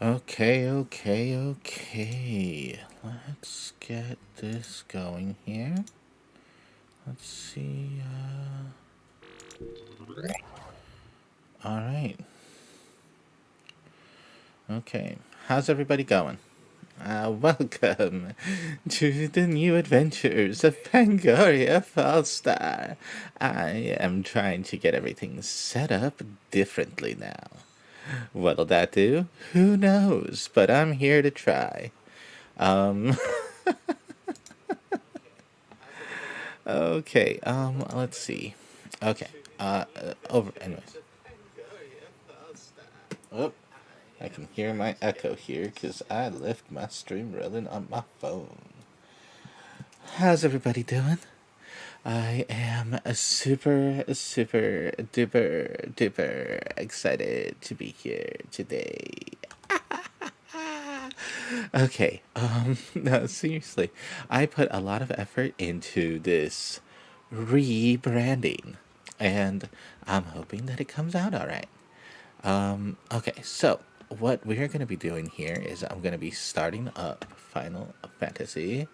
Okay. Let's get this going here. Let's see. All right. Okay. How's everybody going? Welcome to the new adventures of Pangoria Fallstar. I am trying to get everything set up differently now. What'll that do? Who knows? But I'm here to try. Um, okay, let's see. Okay, over, anyways. Oh, I can hear my echo here because I left my stream rolling on my phone. How's everybody doing? I am a super duper excited to be here today. Okay, no, seriously. I put a lot of effort into this rebranding, and I'm hoping that it comes out all right. Okay, so what we're going to be doing here is I'm going to be starting up Final Fantasy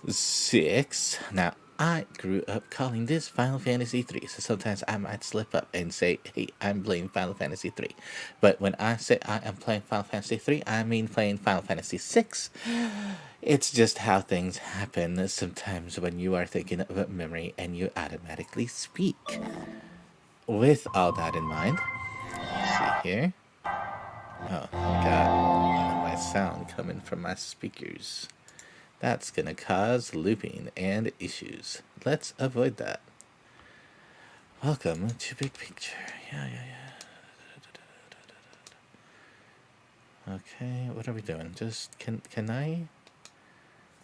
6. Now, I grew up calling this Final Fantasy 3, so sometimes I might slip up and say, hey, I'm playing Final Fantasy 3. But when I say I am playing Final Fantasy 3, I mean playing Final Fantasy 6. It's just how things happen sometimes when you are thinking of a memory and you automatically speak. With all that in mind, let's see here. Oh, got my sound coming from my speakers. That's gonna cause looping and issues. Let's avoid that. Welcome to Big Picture. Yeah. Okay, what are we doing? Just, can I?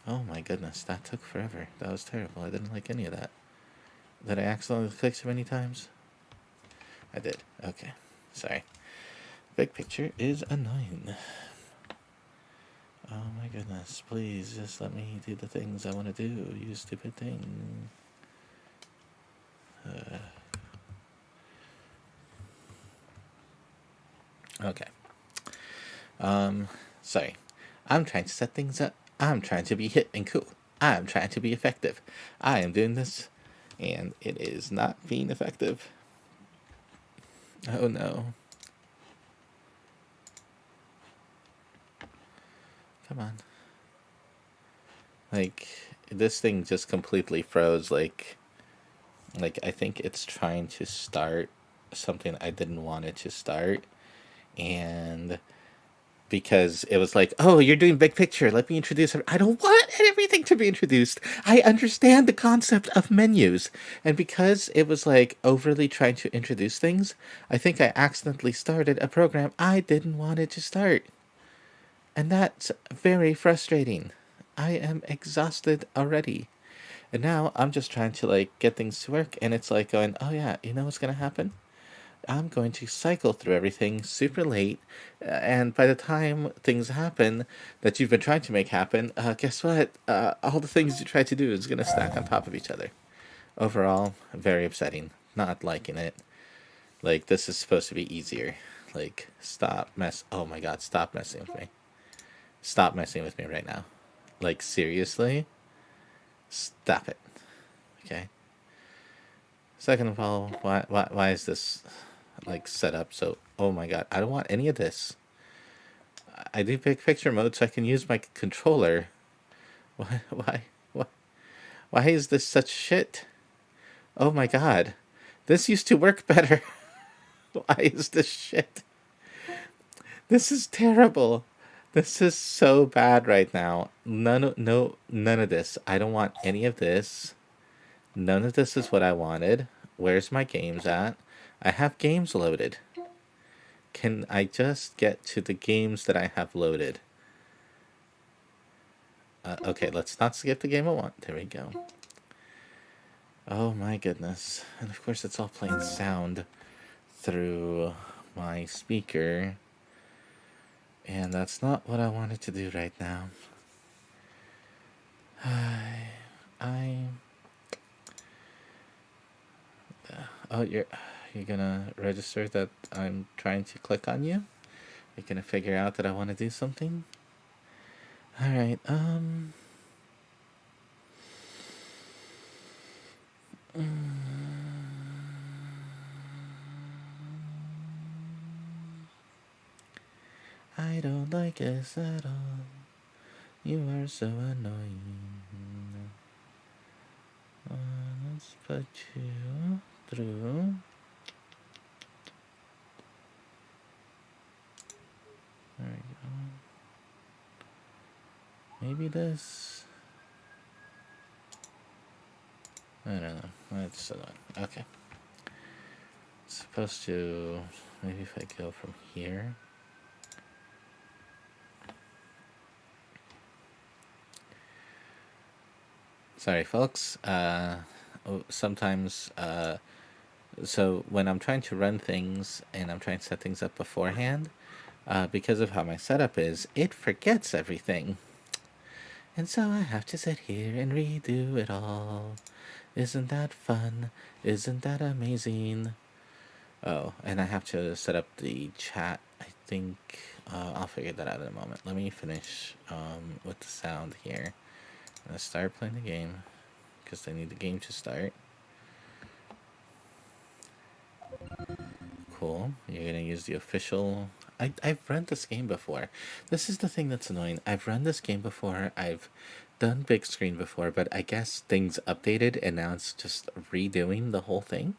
Oh my goodness, that took forever. That was terrible. I didn't like any of that. Did I accidentally click so many times? I did. Okay, sorry. Big Picture is annoying. Oh my goodness, please just let me do the things I want to do, you stupid thing. Okay. Sorry. I'm trying to set things up. I'm trying to be hip and cool. I'm trying to be effective. I am doing this, and it is not being effective. Oh no. Come on. Like, this thing just completely froze. Like I think it's trying to start something I didn't want it to start. And because it was like, oh, you're doing big picture. Let me introduce. I don't want everything to be introduced. I understand the concept of menus. And because it was like overly trying to introduce things, I think I accidentally started a program I didn't want it to start. And that's very frustrating. I am exhausted already. And now I'm just trying to like get things to work. And it's like going, oh yeah, you know what's going to happen? I'm going to cycle through everything super late, and by the time things happen that you've been trying to make happen, guess what? All the things you tried to do is going to stack on top of each other. Overall, very upsetting. Not liking it. Like, this is supposed to be easier. Like, Oh my god, stop messing with me. Stop messing with me right now. Like, seriously? Stop it. Okay? Second of all, why is this like set up so? Oh my god, I don't want any of this. I do big picture mode so I can use my controller. Why why is this such shit? Oh my god, this used to work better. Why is this shit? This is terrible. This is so bad right now. None of this. I don't want any of this. None of this is what I wanted. Where's my games at? I have games loaded. Can I just get to the games that I have loaded? Okay, let's not skip the game I want. There we go. Oh my goodness. And of course it's all playing sound through my speaker. And that's not what I wanted to do right now. I Oh, you're gonna register that I'm trying to click on you? You're gonna figure out that I want to do something? Alright, I don't like us at all. You are so annoying. Let's put you through. There we go. Maybe this. I don't know. That's so annoying. Okay. It's supposed to. Maybe if I go from here. Sorry, folks. Sometimes, so when I'm trying to run things and I'm trying to set things up beforehand, because of how my setup is, it forgets everything. And so I have to sit here and redo it all. Isn't that fun? Isn't that amazing? Oh, and I have to set up the chat. I think I'll figure that out in a moment. Let me finish with the sound here. I'm gonna start playing the game because I need the game to start. Cool. You're gonna use the official. I've run this game before. This is the thing that's annoying. I've run this game before. I've done big screen before, but I guess things updated and now it's just redoing the whole thing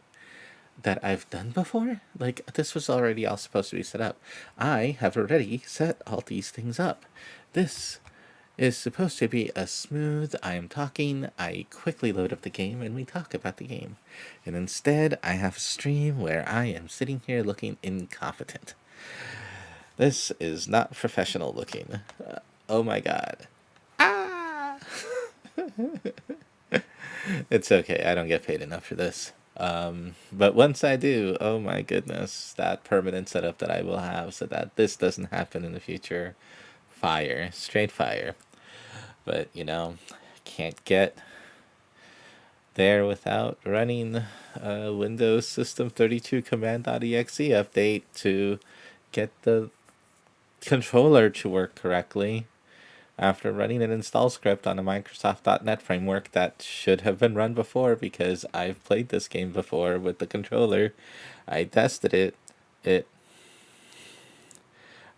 that I've done before. Like, this was already all supposed to be set up. I have already set all these things up. This is supposed to be a smooth, I am talking, I quickly load up the game and we talk about the game. And instead, I have a stream where I am sitting here looking incompetent. This is not professional looking. Oh my god. Ah! It's okay, I don't get paid enough for this. But once I do, oh my goodness, that permanent setup that I will have so that this doesn't happen in the future. Fire, straight fire. But, you know, can't get there without running Windows System 32 command.exe update to get the controller to work correctly after running an install script on a Microsoft.NET framework that should have been run before because I've played this game before with the controller. I tested it.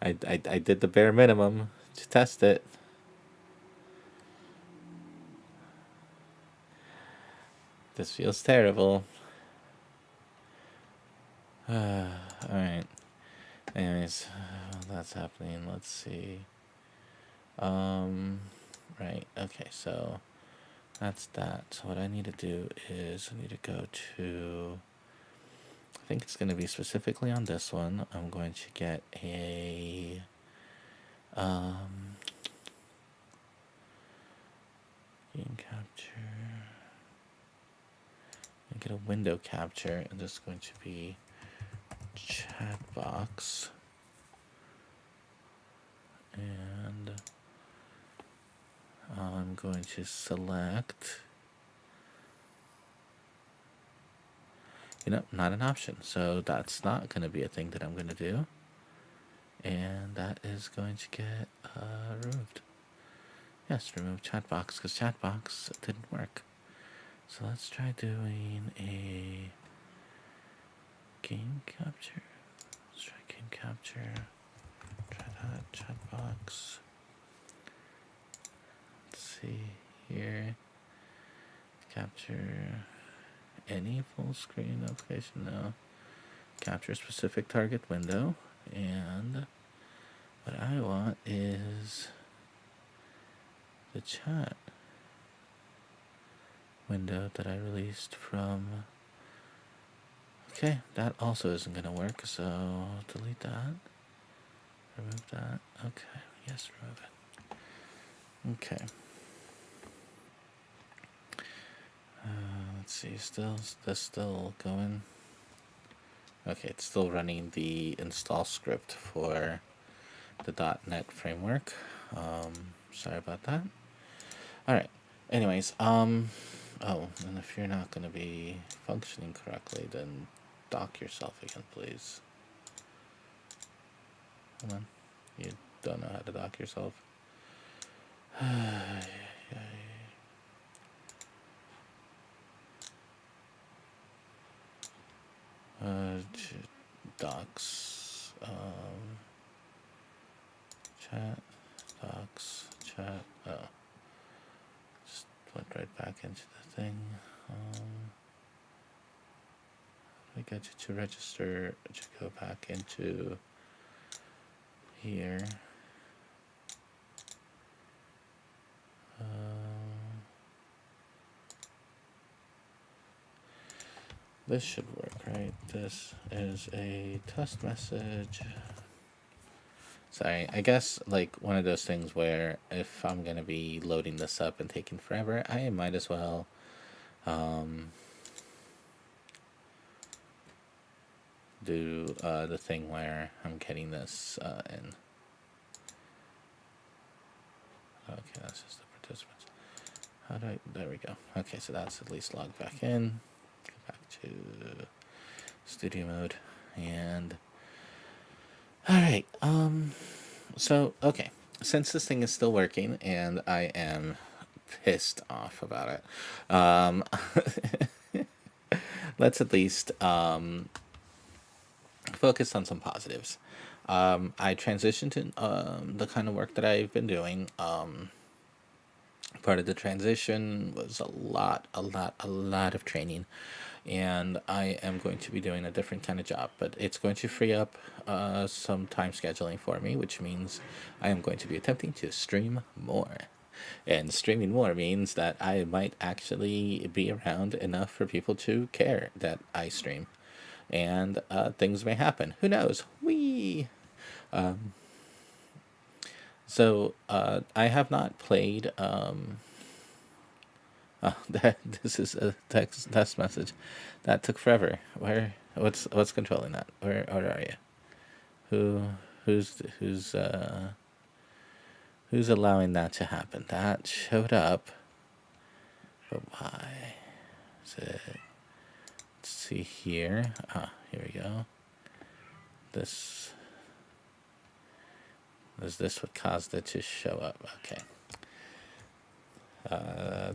I did the bare minimum to test it. This feels terrible. Alright. Anyways, that's happening. Let's see. Right. Okay, so that's that. So what I need to do is I need to go to, I think it's going to be specifically on this one. I'm going to get a game capture. I get a window capture, and this is going to be chat box. And I'm going to select, not an option. So that's not going to be a thing that I'm going to do. And that is going to get removed. Yes, remove chat box because chat box didn't work. So let's try doing a game capture. Let's try game capture. Try that chat box. Let's see here. Capture any full screen application. No. Capture specific target window. And what I want is the chat window that I released from. Okay, that also isn't going to work, so delete that. Remove that. Okay, yes, remove it. Okay. Let's see, that's still going. Okay, it's still running the install script for the .NET framework. Sorry about that. Alright, anyways, oh, and if you're not going to be functioning correctly, then dock yourself again, please. Hold on. You don't know how to dock yourself. Docs. Chat. Docs. Chat. Oh. Just went right back into the thing. I get you to register to go back into here. This should work, right? This is a test message. Sorry, I guess like one of those things where if I'm gonna be loading this up and taking forever, I might as well do the thing where I'm getting this in. Okay, that's just the participants. How do I, there we go. Okay, so that's at least logged back in. Go back to studio mode and all right. So okay, since this thing is still working and I am pissed off about it, let's at least focus on some positives. I transitioned to the kind of work that I've been doing. Part of the transition was a lot of training, and I am going to be doing a different kind of job, but it's going to free up some time scheduling for me, which means I am going to be attempting to stream more. And streaming more means that I might actually be around enough for people to care that I stream. And things may happen. Who knows? So I have not played. This is a text message that took forever. What's controlling that? Where are you? Who's allowing that to happen? That showed up, but why? Let's see here. Here we go. Is this what caused it to show up? Okay.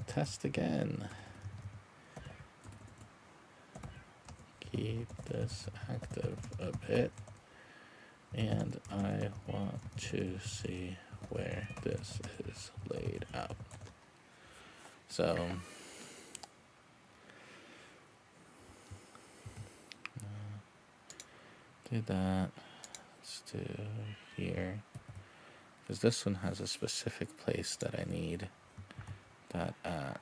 Test again. Keep this active a bit. And I want to see where this is laid out. So, do that. Let's do here. Because this one has a specific place that I need that at.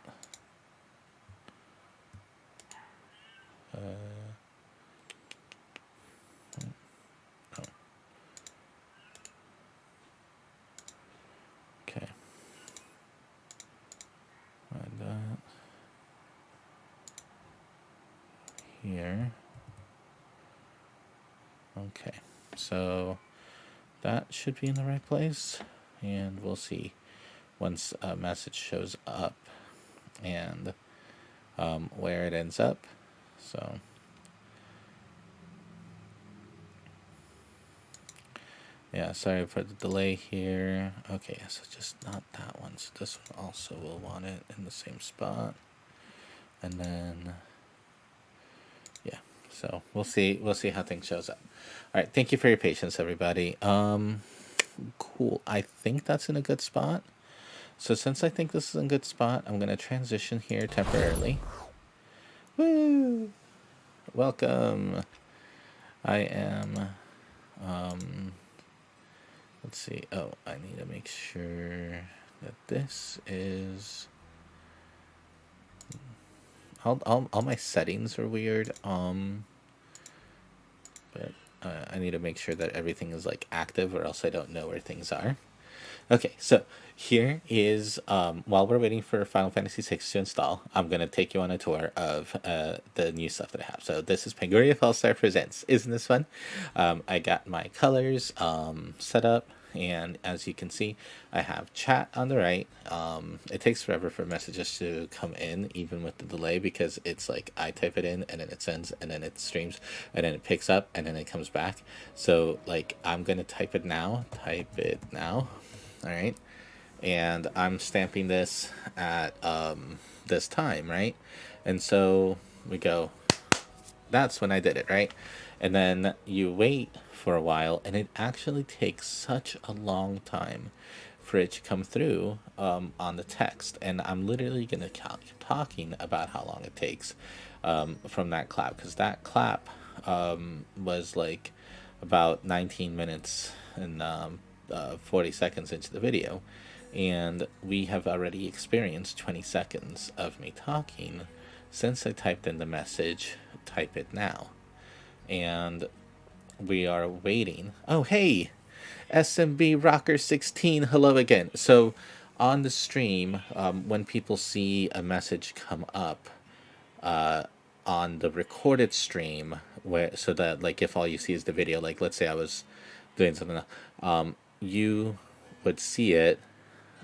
Okay. Find that here. Okay, so that should be in the right place, and we'll see once a message shows up and where it ends up. So yeah, sorry for the delay here. Okay, so just not that one. So this one also will want it in the same spot, and then yeah. So we'll see how things shows up. All right, thank you for your patience, everybody. Cool. I think that's in a good spot. So since I think this is in a good spot, I'm gonna transition here temporarily. Woo! Welcome. I am. Let's see. Oh, I need to make sure that this is. All my settings are weird. But I need to make sure that everything is like active, or else I don't know where things are. Okay, so here is while we're waiting for Final Fantasy VI to install, I'm gonna take you on a tour of the new stuff that I have. So this is Pangoria Fallstar Presents. Isn't this fun? I got my colors set up, And as you can see, I have chat on the right. It takes forever for messages to come in, even with the delay, because it's like I type it in and then it sends and then it streams and then it picks up and then it comes back. So like I'm gonna type it now. All right. And I'm stamping this at this time, right? And so we go, that's when I did it, right? And then you wait for a while, and it actually takes such a long time for it to come through on the text. And I'm literally going to keep talking about how long it takes from that clap, because that clap was like about 19 minutes and 40 seconds into the video. And we have already experienced 20 seconds of me talking since I typed in the message, type it now. And we are waiting. Oh, hey, SMB Rocker 16, hello again. So on the stream, when people see a message come up on the recorded stream, where so that like if all you see is the video, like let's say I was doing something, you would see it.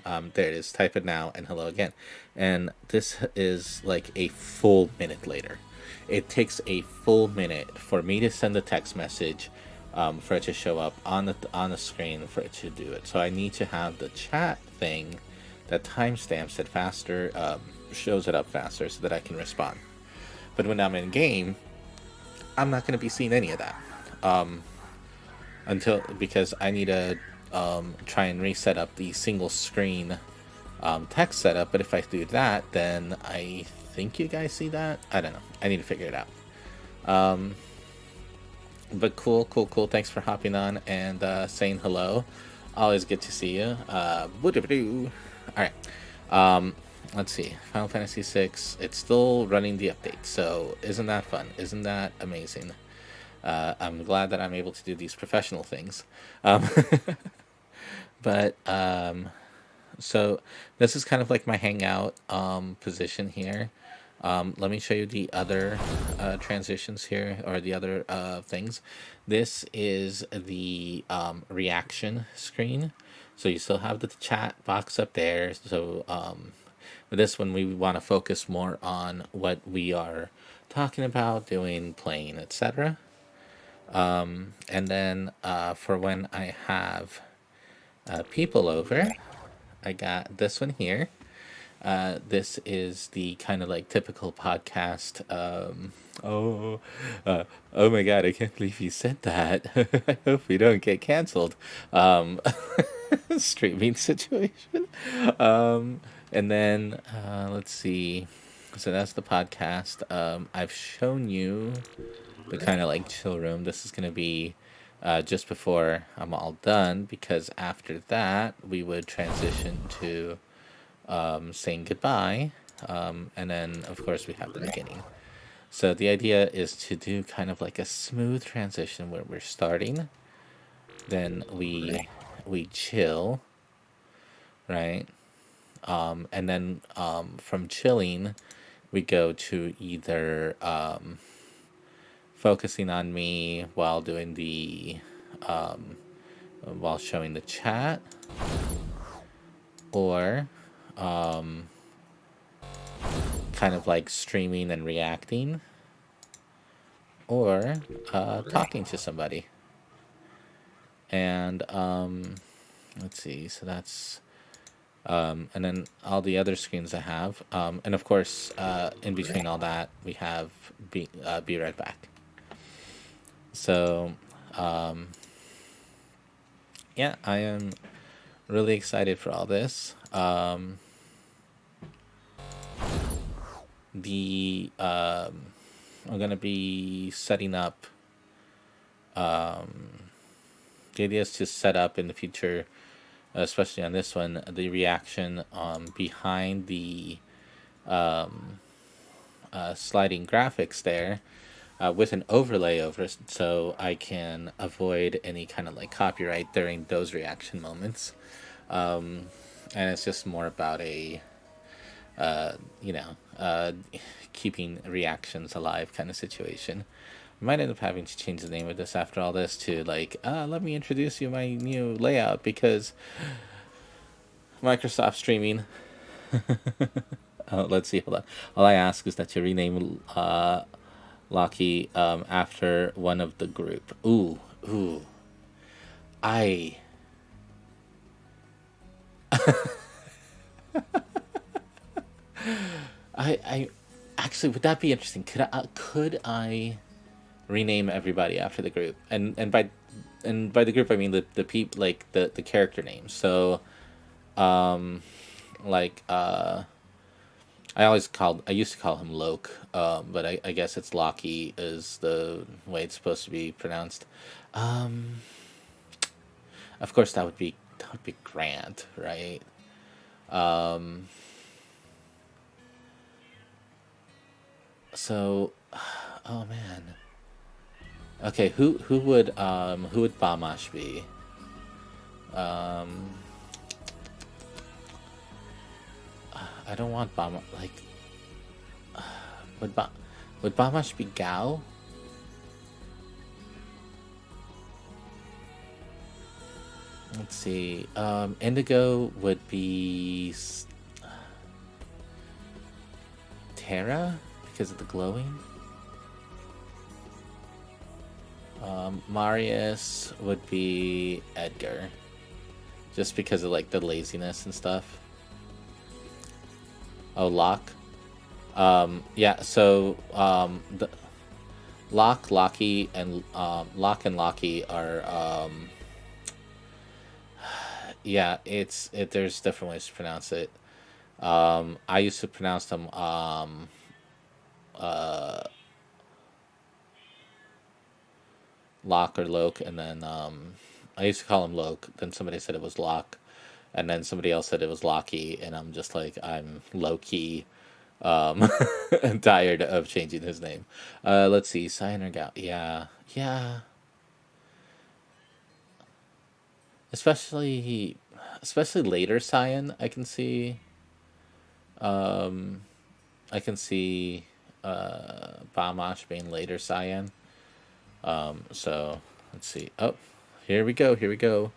There it is, type it now and hello again. And this is like a full minute later. It takes a full minute for me to send a text message, for it to show up on the screen for it to do it. So I need to have the chat thing that timestamps it faster, shows it up faster so that I can respond. But when I'm in game, I'm not going to be seeing any of that because I need to try and reset up the single screen text setup. But if I do that, then I think you guys see that. I don't know. I need to figure it out. But cool. Thanks for hopping on and saying hello. Always good to see you. All right. Let's see. Final Fantasy VI. It's still running the update. So isn't that fun? Isn't that amazing? I'm glad that I'm able to do these professional things. But so this is kind of like my hangout position here. Let me show you the other transitions here, or the other things. This is the reaction screen. So you still have the chat box up there. So with this one, we want to focus more on what we are talking about, doing, playing, etc. And then for when I have people over, I got this one here. This is the kind of like typical podcast. Oh my god, I can't believe you said that. I hope we don't get canceled. Streaming situation. And then let's see. So that's the podcast. I've shown you the kind of like chill room. This is going to be just before I'm all done, because after that we would transition to saying goodbye, and then of course we have the beginning. So the idea is to do kind of like a smooth transition where we're starting, then we chill, right? And then from chilling we go to either focusing on me while doing the while showing the chat, or kind of like streaming and reacting, or talking to somebody. And let's see, so that's and then all the other screens I have, and of course in between all that we have be right back. So yeah, I am really excited for all this. I'm gonna be setting up. The idea is to set up in the future, especially on this one, the reaction behind the sliding graphics there, with an overlay over it, so I can avoid any kind of like copyright during those reaction moments. And it's just more about a keeping reactions alive kind of situation. I might end up having to change the name of this after all this to like, let me introduce you my new layout because Microsoft streaming. Let's see, hold on. All I ask is that you rename Locky after one of the group. Ooh. I I actually, would that be interesting? Could I rename everybody after the group? And by the group I mean the people, like the character names. So like I used to call him Loke, but I guess it's Locky is the way it's supposed to be pronounced. Um, of course that would be Grant, right? Um, so, oh man. Okay, who would Bamash be? Um, I don't want Bama, like, would ba would Bamash be Gao? Let's see. Indigo would be Terra because of the glowing. Marius would be Edgar, just because of like the laziness and stuff. Oh, Locke. Yeah. So the Locky, and Locke and Locky are yeah. There's different ways to pronounce it. I used to pronounce them uh Locke or Loke, and then I used to call him Loke. Then somebody said it was Locke, and then somebody else said it was Locky, and I'm just like, I'm low key um tired of changing his name. Let's see, Cyan or Gal. Yeah, especially especially later Cyan. Um I can see Bamash being later Cyan. So let's see. Oh, here we go. Here we go.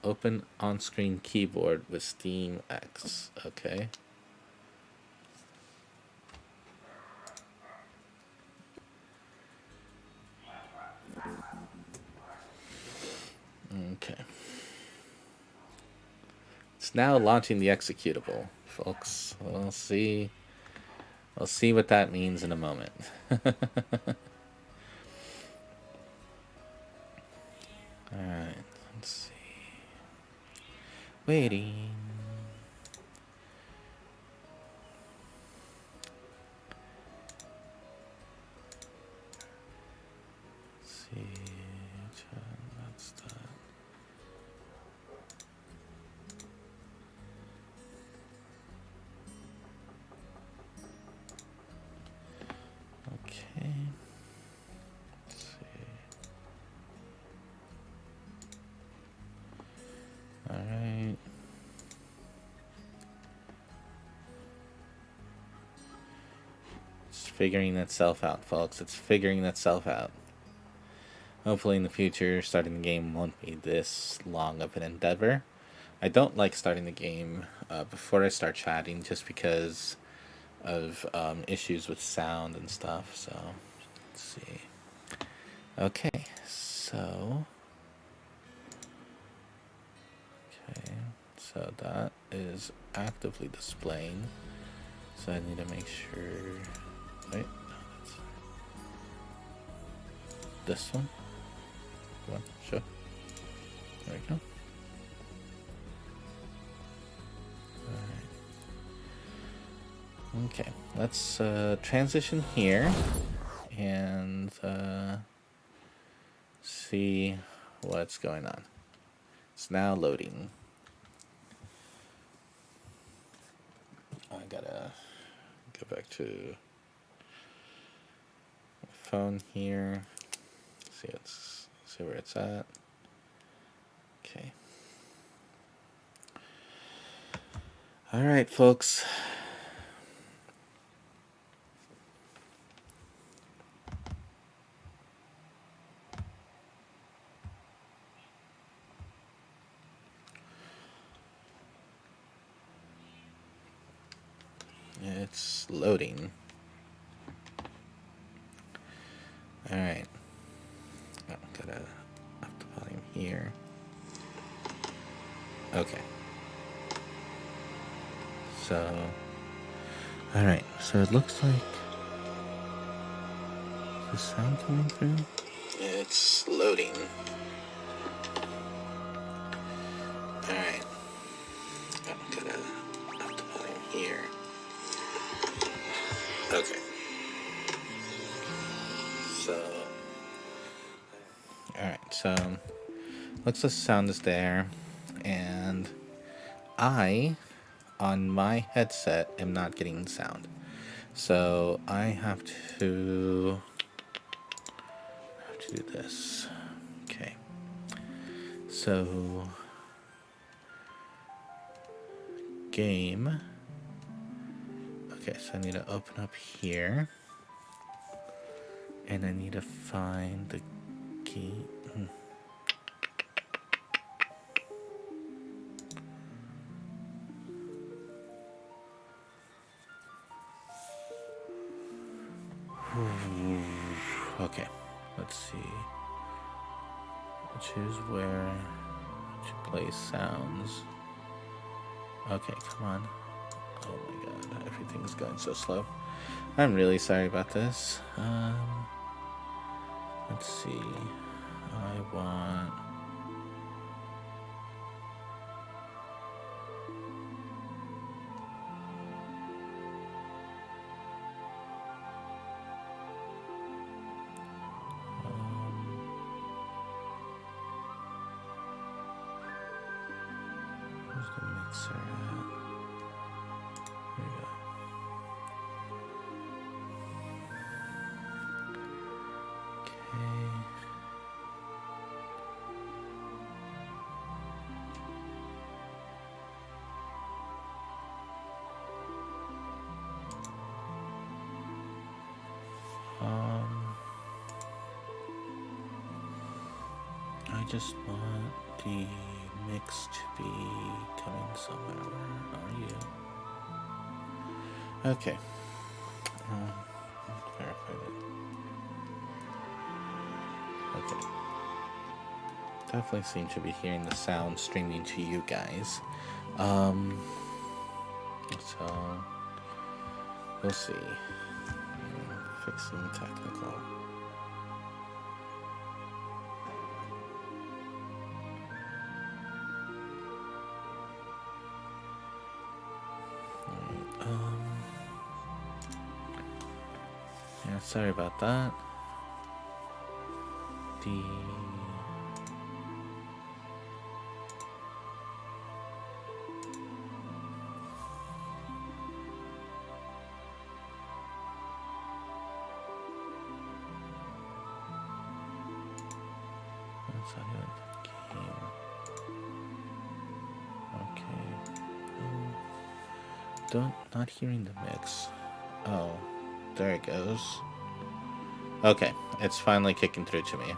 Open on-screen keyboard with Steam X. Okay. Okay. It's now launching the executable, folks. We'll see. We'll see what that means in a moment. Alright, let's see. Waiting. Let's see. That's that. Okay. Let's see. Alright. It's figuring itself out, folks. It's figuring itself out. Hopefully in the future, starting the game won't be this long of an endeavor. I don't like starting the game before I start chatting just because of issues with sound and stuff. So, let's see. Okay, so... Okay, so that is actively displaying. So I need to make sure... Wait, no, that's... This one? Come on, show. There we go. Alright. Okay, let's transition here and see what's going on. It's now loading. I gotta go back to my phone here. See where it's at. Okay. All right, folks. It's loading. Alright. Oh, gotta up the volume here. Okay. So, alright, so it looks like the sound coming through? It's loading. Alright. I'm gonna up the volume here. Okay. So, alright, so looks like the sound is there, and I, on my headset, am not getting sound. So I have to do this. Okay. So game. Okay, so I need to open up here. And I need to find the key. Okay, let's see. Choose where to play sounds. Okay, come on. Oh my god, everything's going so slow. I'm really sorry about this. Let's see. I want... where's the mixer at? Here we go. Okay. I just want the mix to be coming somewhere. Where are you? Okay. Verify that. Okay. Definitely seem to be hearing the sound streaming to you guys. So we'll see. Fixing technical. Yeah, sorry about that. That's how you game. Okay. Not hearing the mix. Oh, there it goes. Okay, it's finally kicking through to me.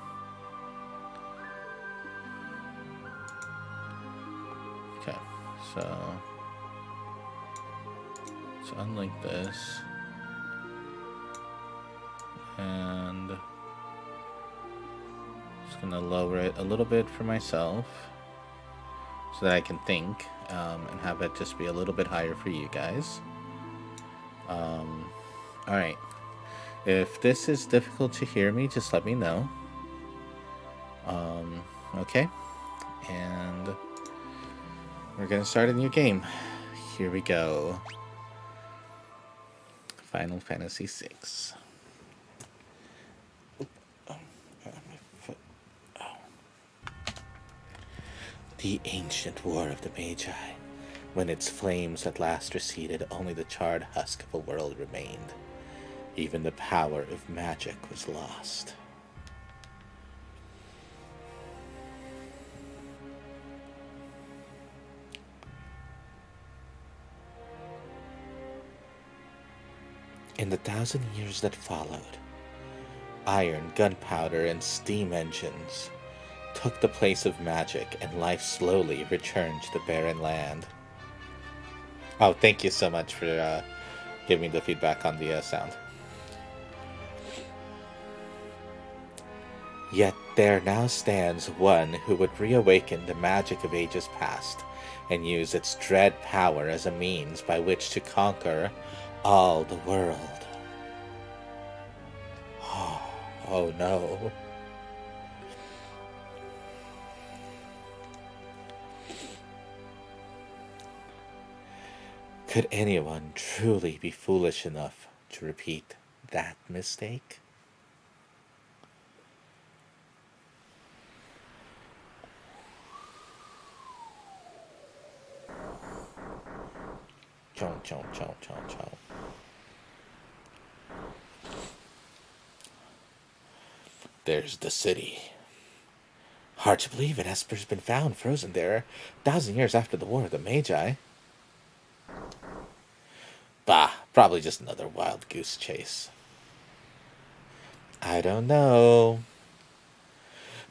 Okay, so let's unlink this. And just gonna lower it a little bit for myself so that I can think, and have it just be a little bit higher for you guys. Alright. If this is difficult to hear me, just let me know. Okay. And we're gonna start a new game. Here we go. Final Fantasy VI. The ancient war of the Magi. When its flames at last receded, only the charred husk of a world remained. Even the power of magic was lost. In the 1,000 years that followed, iron, gunpowder, and steam engines took the place of magic, and life slowly returned to the barren land. Oh, thank you so much for give me the feedback on the sound. Yet there now stands one who would reawaken the magic of ages past and use its dread power as a means by which to conquer all the world. Oh no. Could anyone truly be foolish enough to repeat that mistake? Chomp, chomp, chomp, chomp, chomp. There's the city. Hard to believe an Esper's been found frozen there 1,000 years after the War of the Magi. Bah, probably just another wild goose chase. I don't know.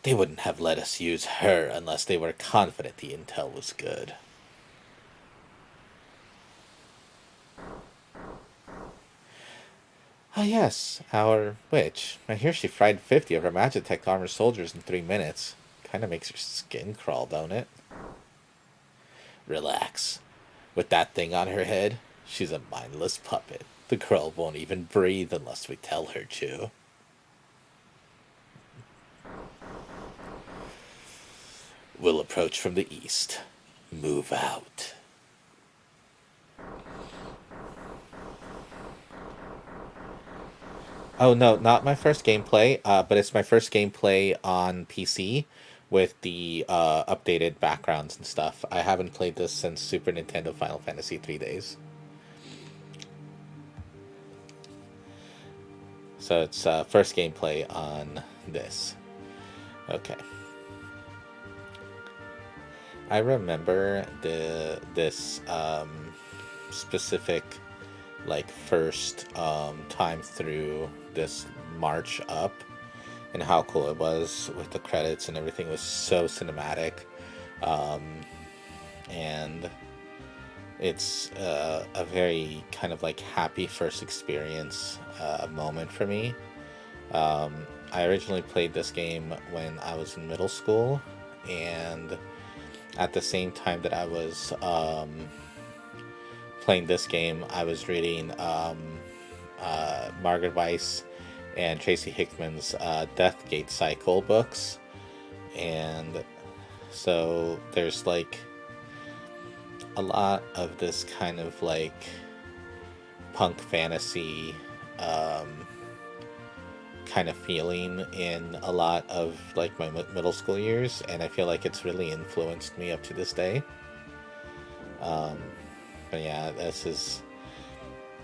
They wouldn't have let us use her unless they were confident the intel was good. Ah, yes, our witch. I hear she fried 50 of her Magitech armor soldiers in 3 minutes. Kinda makes your skin crawl, don't it? Relax. With that thing on her head, she's a mindless puppet. The girl won't even breathe unless we tell her to. We'll approach from the east. Move out. Oh no, not my first gameplay, but it's my first gameplay on PC with the updated backgrounds and stuff. I haven't played this since Super Nintendo Final Fantasy 3 days. So it's first gameplay on this. Okay. I remember this specific like first time through this march up and how cool it was with the credits and everything was so cinematic, and it's a very kind of like happy first experience moment for me. I originally played this game when I was in middle school, and at the same time that I was playing this game, I was reading Margaret Weiss and Tracy Hickman's Deathgate Cycle books, and so there's like a lot of this kind of like punk fantasy kind of feeling in a lot of like my middle school years, and I feel like it's really influenced me up to this day. But yeah,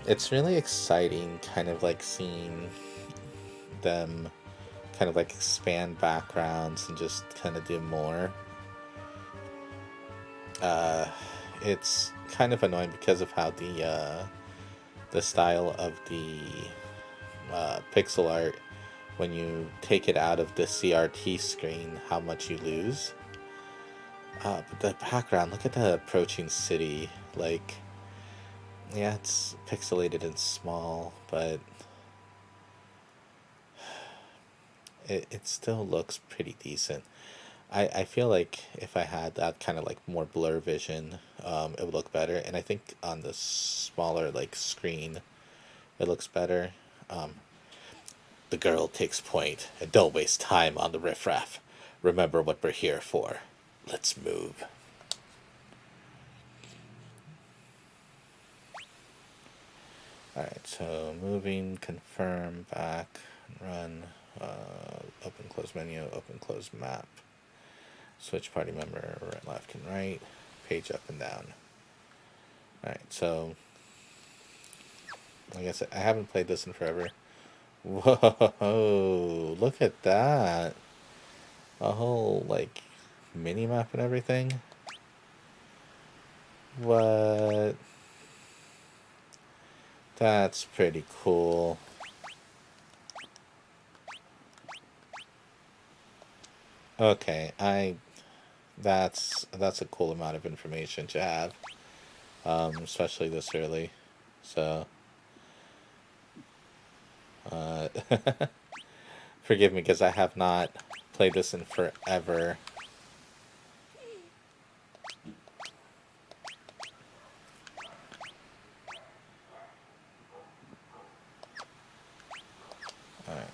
it's really exciting kind of like seeing them kind of like expand backgrounds and just kind of do more. It's kind of annoying because of how the style of the pixel art, when you take it out of the CRT screen, how much you lose. But the background, look at the approaching city. Like, yeah, it's pixelated and small, but it still looks pretty decent. I feel like if I had that kind of like more blur vision, it would look better. And I think on the smaller like screen, it looks better. The girl takes point, and don't waste time on the riffraff. Remember what we're here for. Let's move. Alright, so moving, confirm, back, run, open, close menu, open, close map. Switch party member, right, left, and right. Page up and down. Alright, so like I said, I haven't played this in forever. Whoa, look at that. A whole, like, mini-map and everything. What? That's pretty cool. Okay, that's a cool amount of information to have, especially this early. So Forgive me, because I have not played this in forever. Alright.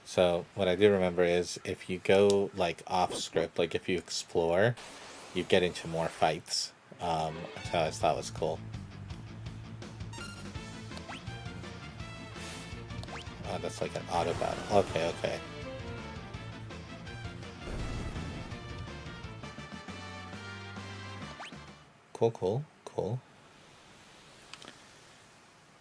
So, what I do remember is, if you go, like, off script, like, if you explore, you get into more fights. So I thought was cool. Oh, that's like an auto battle. Okay, okay. Cool, cool, cool.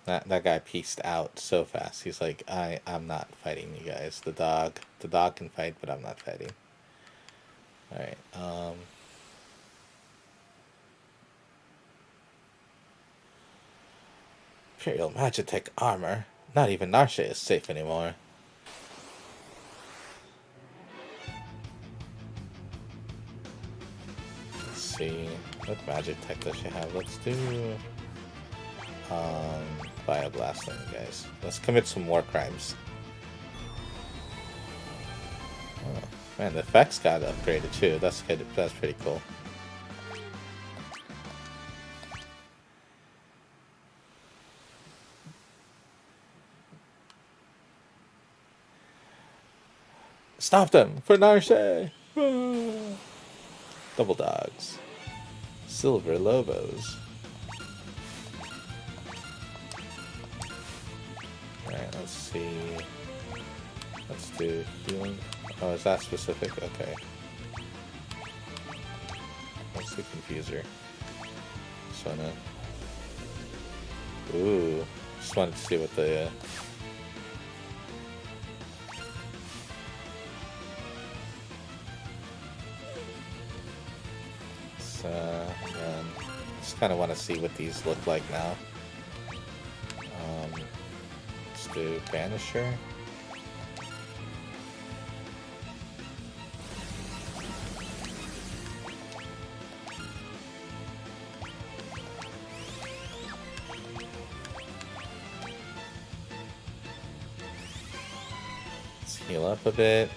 That guy pieced out so fast. He's like, I'm not fighting you guys. The dog can fight, but I'm not fighting. Alright, Imperial Magitech armor. Not even Narshe is safe anymore. Let's see, what Magitech does she have? Let's do Bioblasting, guys. Let's commit some war crimes. Oh, man, the effects got upgraded too. That's good. That's pretty cool. Stop them for Narshe! Double dogs. Silver Lobos. Alright, let's see. Let's do healing. Oh, is that specific? Okay. Let's do Confuser. Sona. Ooh. Just wanted to see what the... just kind of want to see what these look like now. Let's do Banisher. Let's heal up a bit.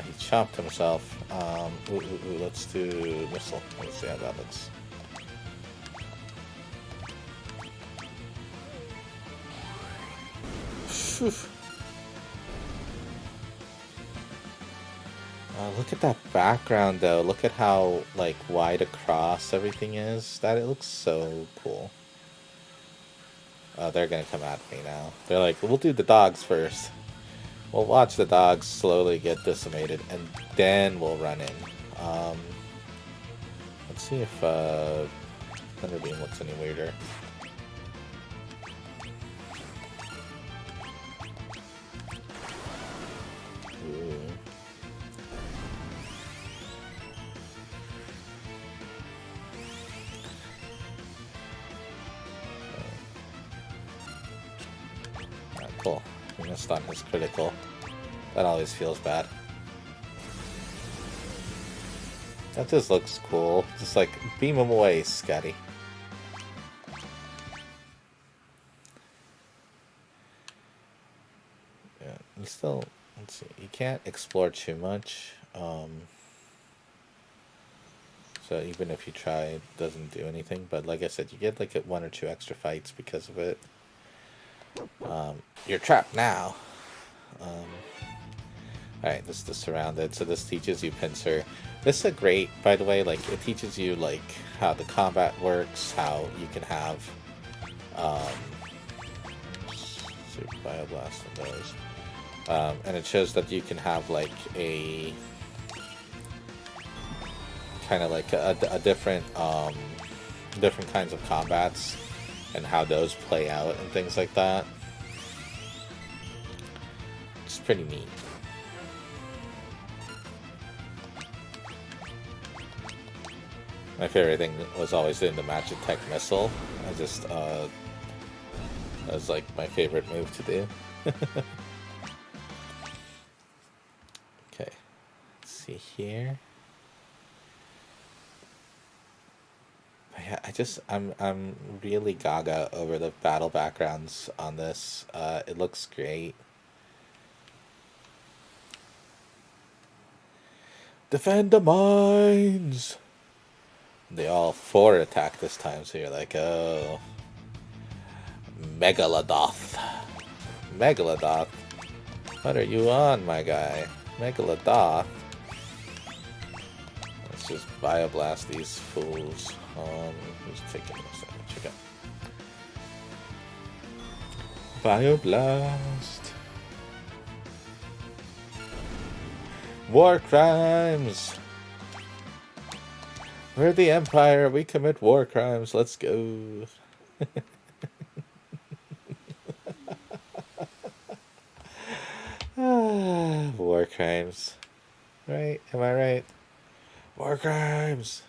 He chopped himself. Let's do Missile. Let's see how that looks. Look at that background, though. Look at how, like, wide across everything is. It looks so cool. Oh, they're gonna come at me now. They're like, we'll do the dogs first. We'll watch the dogs slowly get decimated, and then we'll run in. Let's see if Thunderbeam looks any weirder. Ooh. Cool. I'm gonna stun his critical. That always feels bad. That just looks cool. Just like, beam him away, Scotty. Yeah, you still... Let's see. You can't explore too much. So even if you try, it doesn't do anything. But like I said, you get like 1 or 2 extra fights because of it. You're trapped now. Alright, this is the Surrounded. So this teaches you Pincer. This is a great, by the way, like, it teaches you, like, how the combat works, how you can have, Super Bioblast on those. And it shows that you can have, like, a, kind of like a different, different kinds of combats, and how those play out and things like that. It's pretty neat. My favorite thing was always doing the Magitech Missile. I just, that was like my favorite move to do. Okay, let's see here. I I'm really gaga over the battle backgrounds on this. It looks great. Defend the mines! They all 4 attack this time, so you're like, oh. Megalodoth. Megalodoth? What are you on, my guy? Megalodoth? Let's just bioblast these fools. Who's taking this? Check out. Bioblast. War crimes! We're the Empire, we commit war crimes, let's go. War crimes. Right? Am I right? War crimes!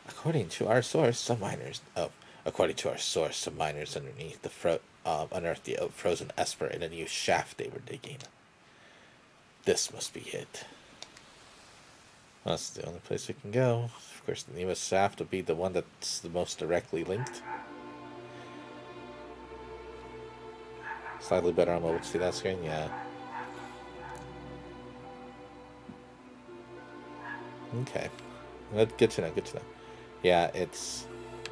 According to our source, some miners... according to our source, some miners underneath unearthed the frozen Esper in a new shaft they were digging. This must be it. Well, that's the only place we can go. Of course, the newest shaft will be the one that's the most directly linked. Slightly better on mobile. See that screen? Yeah. Okay. Good to know. Good to know. Yeah, it's...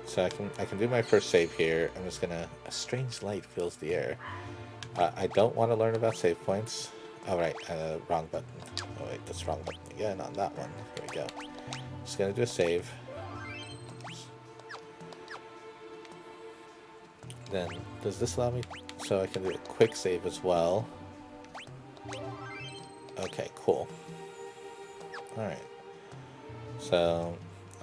So I can do my first save here. I'm just gonna... A strange light fills the air. I don't want to learn about save points. Oh, right. Wrong button. Oh, wait. That's wrong button again on that one. Here we go. Just gonna do a save. Then, does this allow me... So I can do a quick save as well. Okay, cool. Alright. So,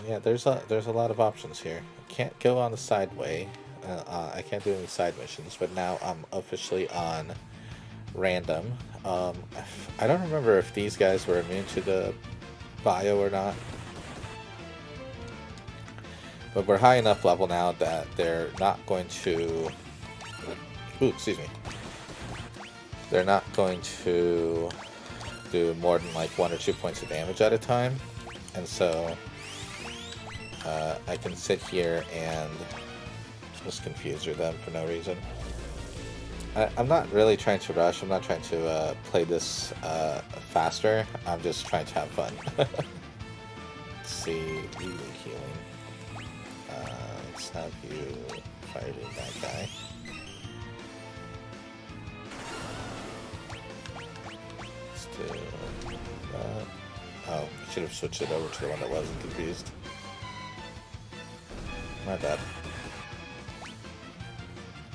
yeah, there's a lot of options here. I can't go on the side way. I can't do any side missions, but now I'm officially on random. I don't remember if these guys were immune to the bio or not. But we're high enough level now that they're not going to... Ooh, excuse me. They're not going to do more than like 1 or 2 points of damage at a time. And so I can sit here and just confuse them for no reason. I'm not really trying to rush. I'm not trying to play this faster. I'm just trying to have fun. Let's see. Healing. Let's have you fighting that guy. Let's do that. Oh, I should have switched it over to the one that wasn't confused. My bad.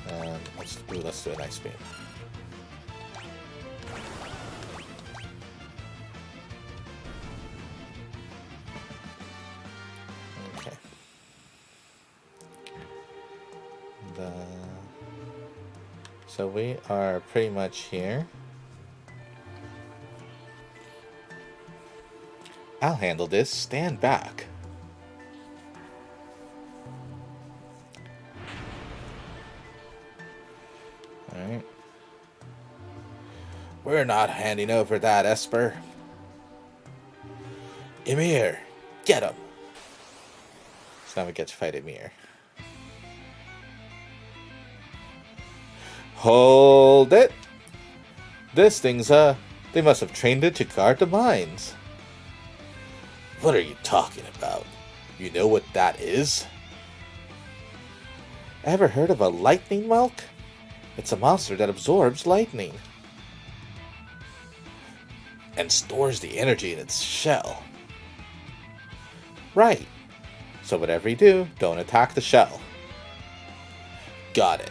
And let's do an ice beam. Okay. So we are pretty much here. I'll handle this. Stand back. Alright. We're not handing over that Esper. Ymir, get him. So now we get to fight Ymir. Hold it. This thing's they must have trained it to guard the mines. What are you talking about? You know what that is? Ever heard of a lightning whelk? It's a monster that absorbs lightning and stores the energy in its shell. Right. So whatever you do, don't attack the shell. Got it.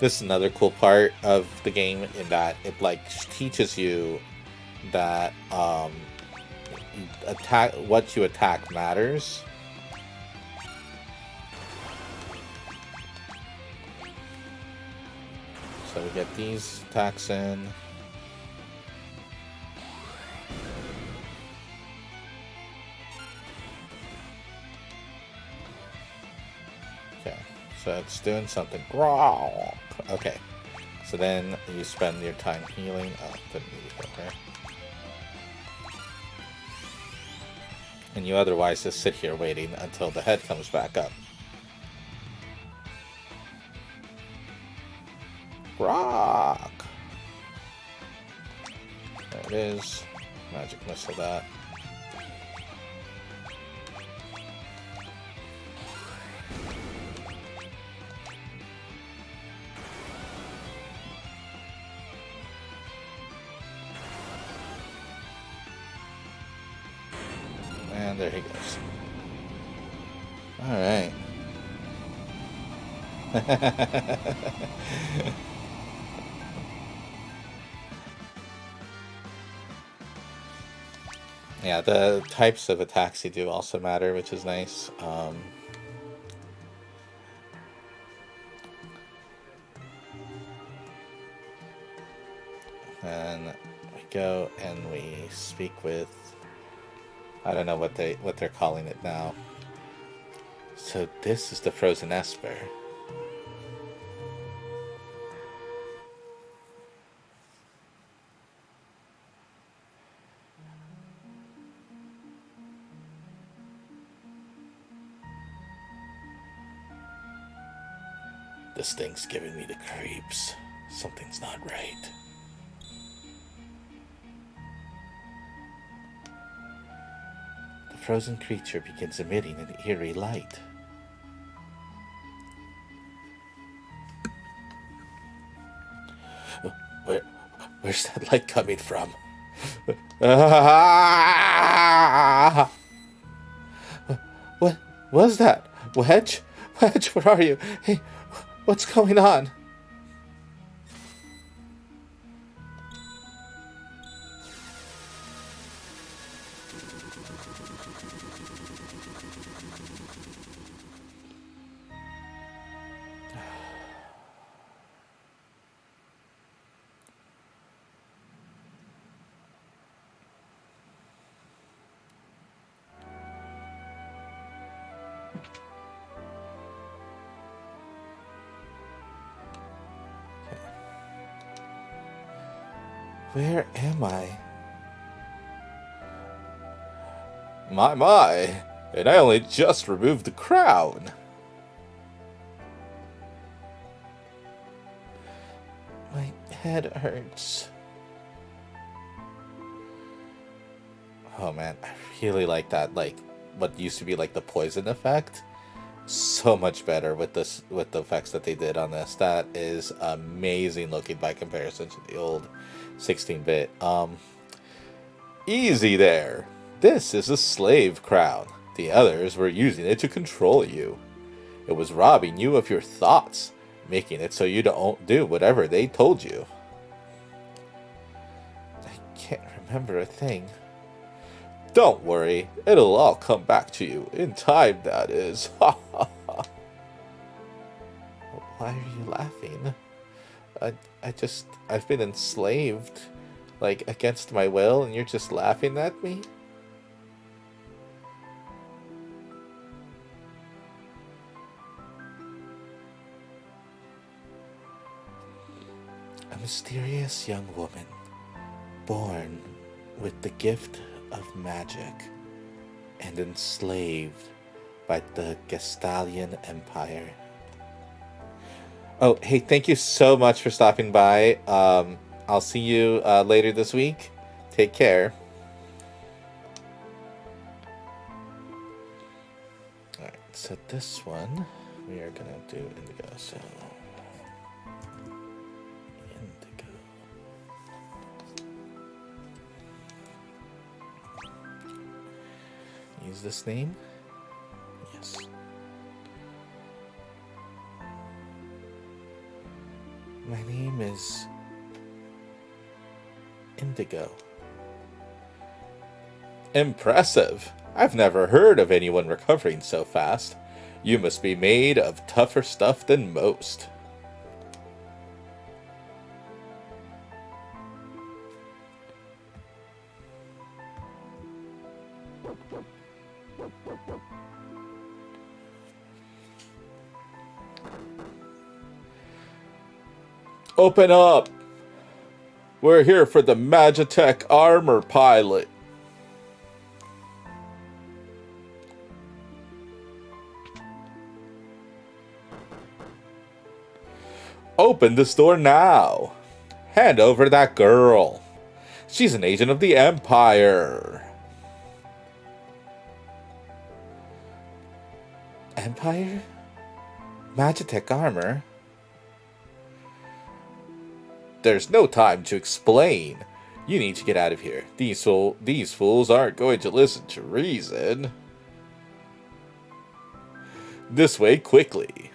This is another cool part of the game in that it like teaches you that what you attack matters. So we get these attacks in. Okay, so it's doing something. Okay, so then you spend your time healing. Oh, didn't need to heal her. And you otherwise just sit here waiting until the head comes back up. Rock! There it is. Magic missile that. And there he goes. Alright. Yeah, the types of attacks you do also matter, which is nice. And we go and we speak with, I don't know what they're calling it now. So this is the Frozen Esper. This thing's giving me the creeps. Something's not right. The frozen creature begins emitting an eerie light. Where's that light coming from? What was that? Wedge? Wedge, where are you? Hey, what's going on? Where am I? My, and I only just removed the crown. My head hurts. Oh man, I really like that, like, what used to be like the poison effect. So much better with this, with the effects that they did on this. That is amazing looking by comparison to the old 16-bit. Easy there. This is a slave crown. The others were using it to control you. It was robbing you of your thoughts, making it so you don't do whatever they told you. I can't remember a thing. Don't worry, it'll all come back to you. In time, that is. Ha ha ha. Why are you laughing? I've been enslaved, like, against my will, and you're just laughing at me? A mysterious young woman, born with the gift of magic and enslaved by the Gestalian Empire. Oh, hey, thank you so much for stopping by. I'll see you later this week. Take care. Alright, so this one we are gonna do indigo. So indigo. Use this name? Yes. My name is Indigo. Impressive! I've never heard of anyone recovering so fast. You must be made of tougher stuff than most. Open up! We're here for the Magitech armor pilot. Open this door now. Hand over that girl. She's an agent of the Empire. Empire? Magitech armor? There's no time to explain. You need to get out of here. These fools aren't going to listen to reason. This way, quickly.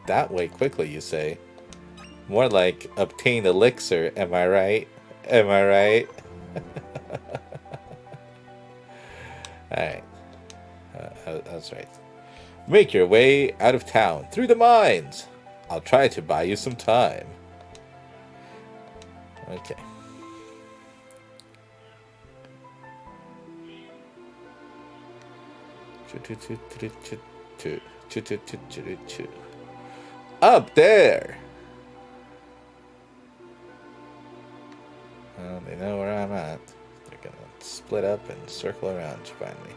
That way, quickly, you say. More like obtain elixir, am I right? Am I right? Alright. That's right. Make your way out of town, through the mines. I'll try to buy you some time. Okay. Up there! Well, they know where I'm at. They're gonna split up and circle around to find me.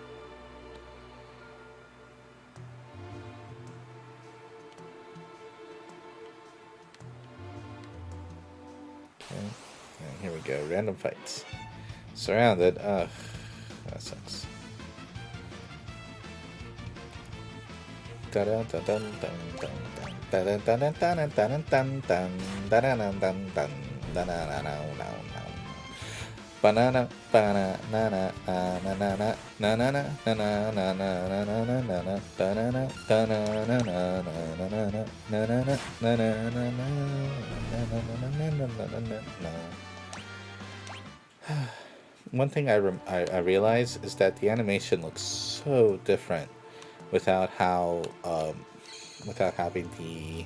Okay, and here we go. Random fights. Surrounded. Ugh, that sucks. Banana, banana, nana, nana, nana, one thing I realize is that the animation looks so different without how without having the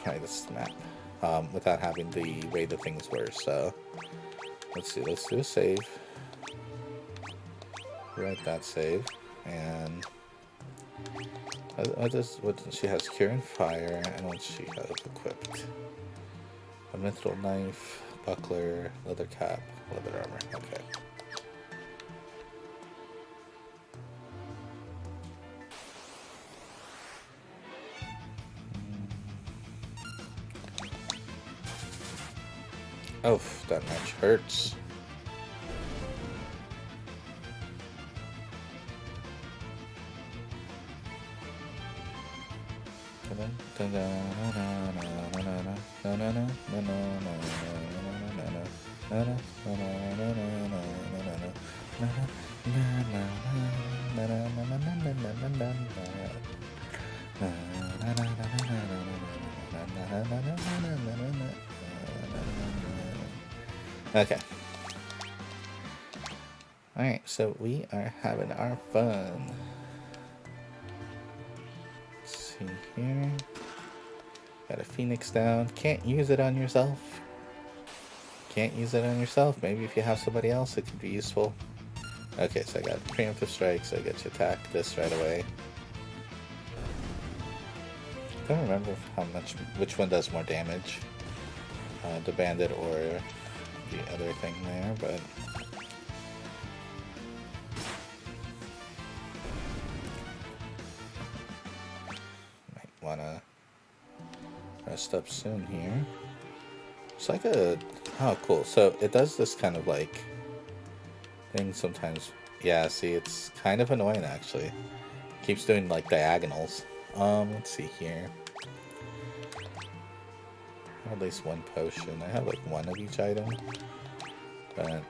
right, this is the map. Without having the way the things were. So let's see, let's do a save. Write that save, and what she has cure and fire, and what she has equipped: a mithril knife, buckler, leather cap, leather armor. Okay. Oh, that match hurts. Okay. Alright, so we are having our fun. Let's see here. Got a phoenix down. Can't use it on yourself. Can't use it on yourself. Maybe if you have somebody else, it could be useful. Okay, so I got preemptive strike, so I get to attack this right away. I don't remember which one does more damage. The bandit or the other thing there, but might wanna rest up soon here. It's like a cool. So it does this kind of like thing sometimes. Yeah, see, it's kind of annoying actually. It keeps doing like diagonals. Let's see here. At least one potion. I have like one of each item, but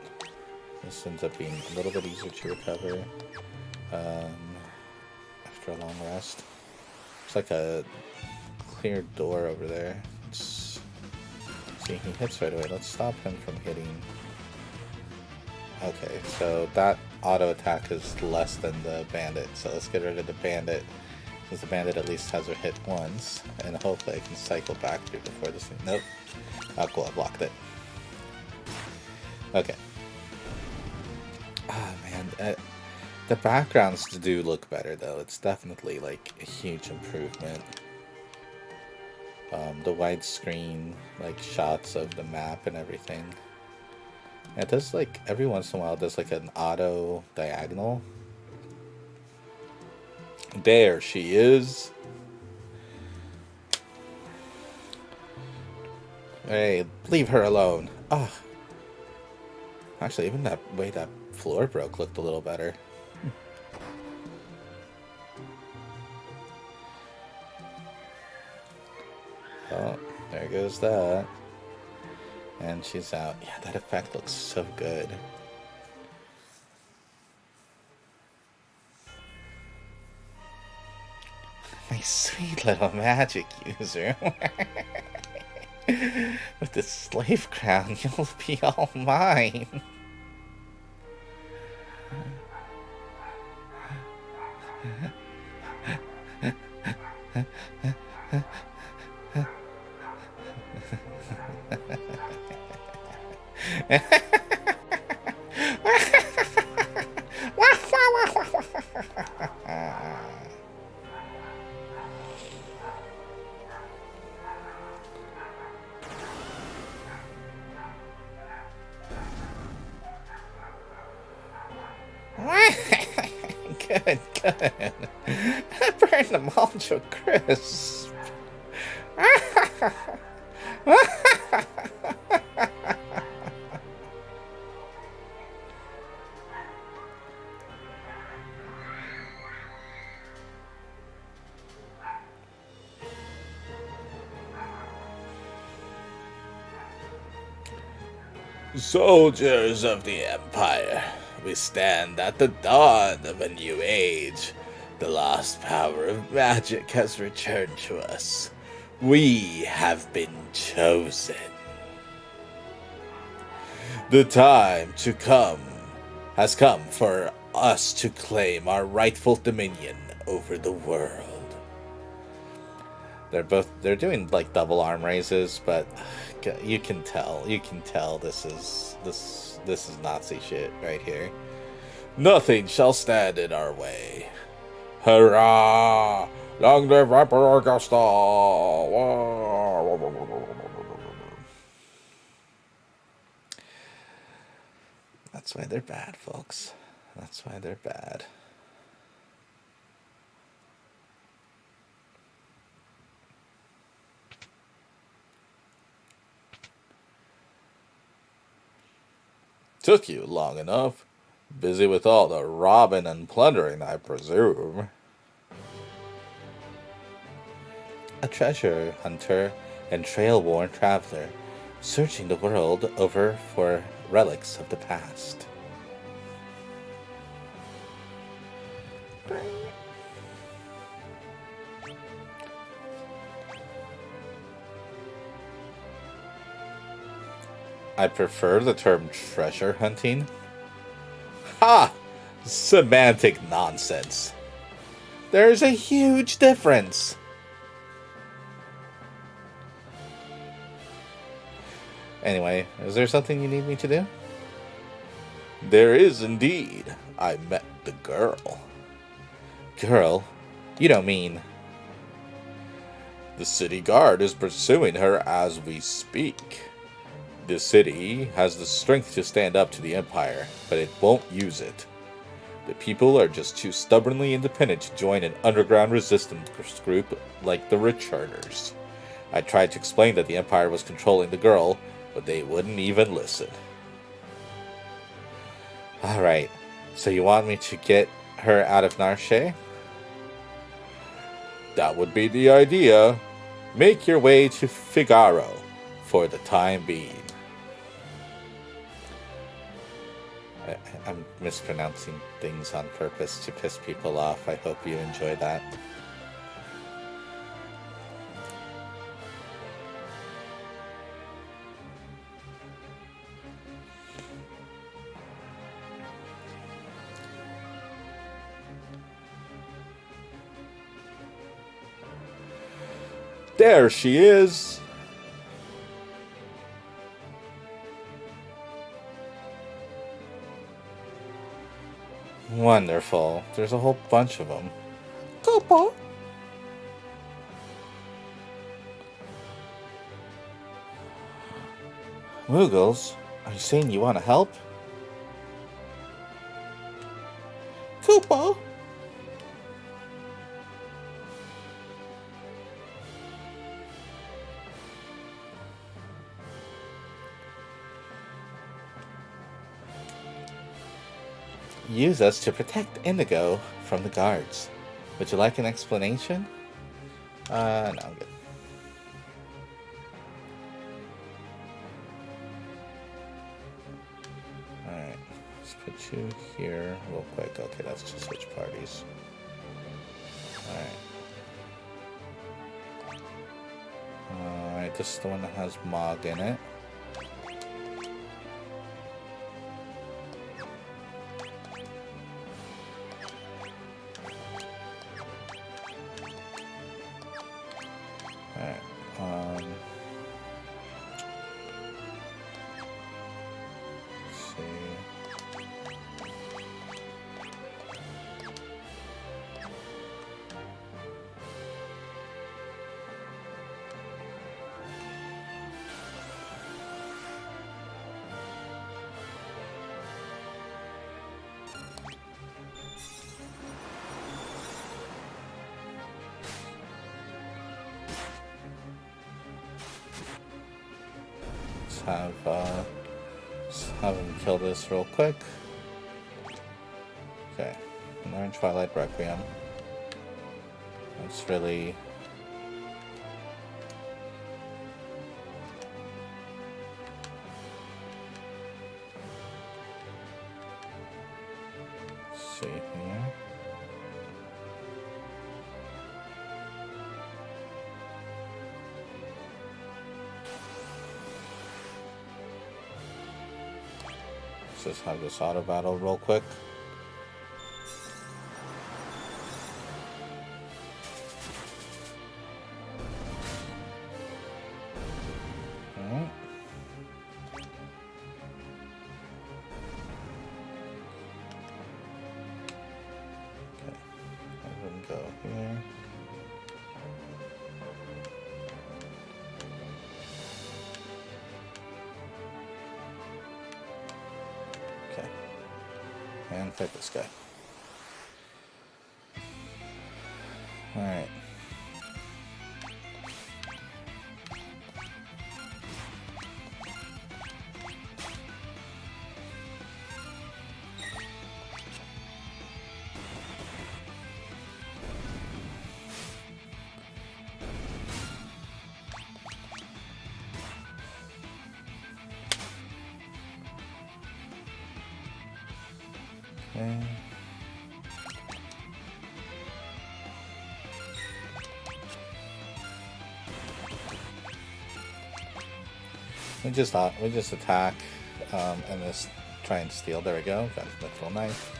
this ends up being a little bit easier to recover after a long rest. It's like a clear door over there. See, he hits right away. Let's stop him from hitting. Okay, so that auto attack is less than the bandit, so let's get rid of the bandit. Because the bandit at least has her hit once, and hopefully I can cycle back through before this thing. Nope. Oh, cool, I blocked it. Okay. Ah, man. The backgrounds do look better, though. It's definitely, like, a huge improvement. The widescreen, like, shots of the map and everything. And it does, like, every once in a while, it does, like, an auto diagonal. There she is. Hey, leave her alone. Ah. Actually, even that way that floor broke looked a little better. Oh, there goes that. And she's out. Yeah, that effect looks so good. My sweet little magic user. With the slave crown, you'll be all mine. Good, good. Burn them all to a crisp. Soldiers of the Empire, we stand at the dawn of a new age. The lost power of magic has returned to us. We have been chosen. The time to come has come for us to claim our rightful dominion over the world. They're doing like double arm raises, but you can tell this is Nazi shit right here. Nothing shall stand in our way. Hurrah! Long live Emperor Augusta! That's why they're bad, folks. That's why they're bad. Took you long enough. Busy with all the robbing and plundering, I presume. A treasure hunter and trail-worn traveler, searching the world over for relics of the past. I prefer the term treasure hunting. Ha! Semantic nonsense. There's a huge difference. Anyway, is there something you need me to do? There is indeed. I met the girl. Girl? You don't mean... The city guard is pursuing her as we speak. The city has the strength to stand up to the Empire, but it won't use it. The people are just too stubbornly independent to join an underground resistance group like the Returners. I tried to explain that the Empire was controlling the girl, but they wouldn't even listen. Alright, so you want me to get her out of Narshe? That would be the idea. Make your way to Figaro for the time being. I'm mispronouncing things on purpose to piss people off. I hope you enjoy that. There she is! Wonderful. There's a whole bunch of them. Papa. Moogles, are you saying you want to help? Koopa. use us to protect Indigo from the guards. Would you like an explanation? No, I'm good. Alright, let's put you here real quick. Okay, that's to switch parties. Alright, this is the one that has Mog in it. Alright, let's see. Let's have him kill this real quick. Okay, learn Twilight Requiem. That's really... Let's see here. Let's just have this auto battle real quick. Alright. Okay. Let him go here. Okay. And fight this guy. Alright. Okay. We just attack and just try and steal. There we go. Got his full knife.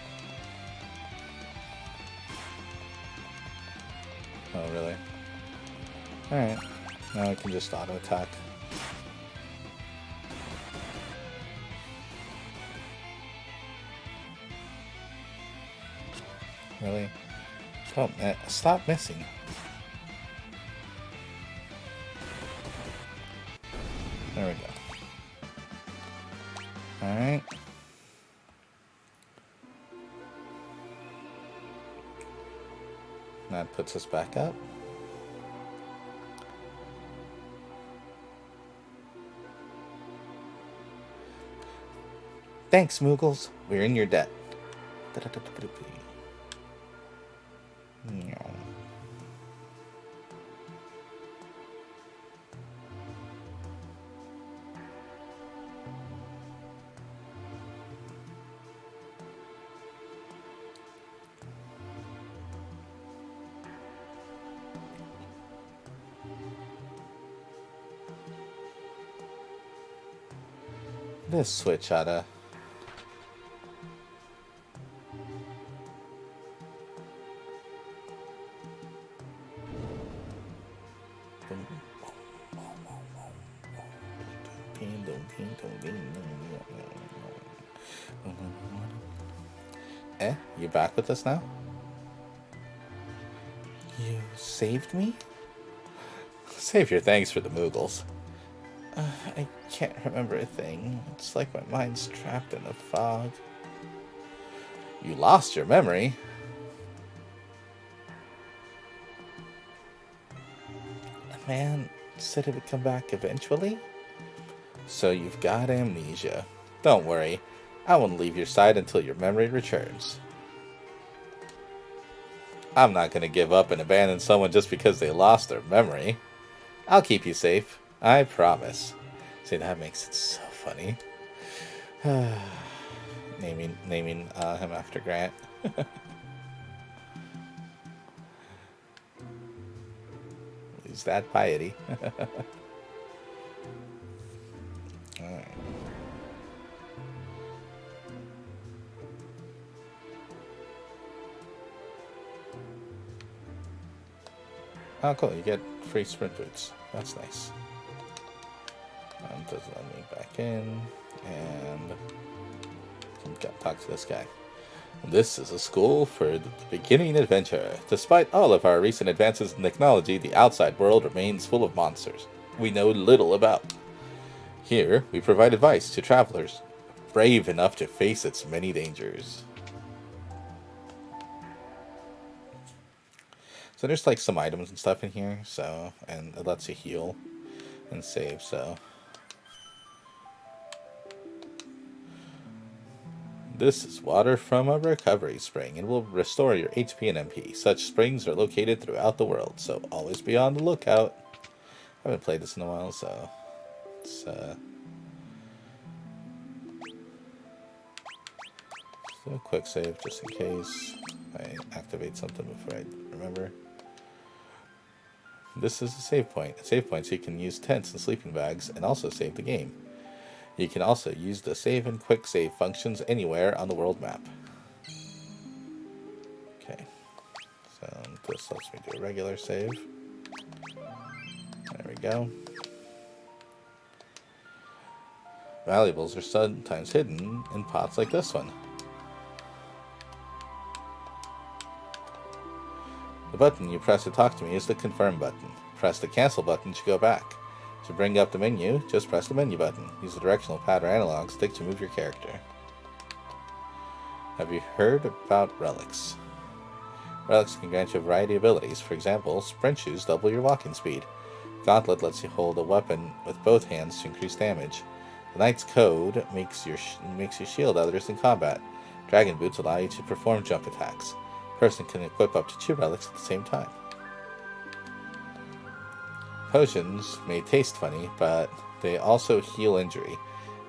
Oh really? Alright. Now I can just auto attack. Really? Oh, stop missing. There we go. Alright. That puts us back up. Thanks, Moogles. We're in your debt. This switch oughta... You back with us now? You saved me? Save your thanks for the Moogles. I can't remember a thing. It's like my mind's trapped in a fog. You lost your memory? The man said it would come back eventually? So you've got amnesia. Don't worry. I won't leave your side until your memory returns. I'm not going to give up and abandon someone just because they lost their memory. I'll keep you safe. I promise. See, that makes it so funny. naming him after Grant. Is that piety? Alright. Oh, cool. You get free sprint boots. That's nice. Doesn't let me back in. And talk to this guy. This is a school for the beginning adventure. Despite all of our recent advances in technology, the outside world remains full of monsters we know little about. Here, we provide advice to travelers brave enough to face its many dangers. So there's like some items and stuff in here, so, and it lets you heal and save, so. This is water from a recovery spring and will restore your HP and MP. Such springs are located throughout the world, so always be on the lookout. I haven't played this in a while, so it's do a quick save just in case I activate something before I remember. This is a save point. A save point so you can use tents and sleeping bags and also save the game. You can also use the save and quick save functions anywhere on the world map. Okay, so this lets me do a regular save. There we go. Valuables are sometimes hidden in pots like this one. The button you press to talk to me is the confirm button. Press the cancel button to go back. To bring up the menu, just press the menu button. Use the directional pad or analog stick to move your character. Have you heard about relics? Relics can grant you a variety of abilities. For example, sprint shoes double your walking speed. Gauntlet lets you hold a weapon with both hands to increase damage. The Knight's Code makes you shield others in combat. Dragon boots allow you to perform jump attacks. A person can equip up to 2 relics at the same time. Potions may taste funny, but they also heal injury.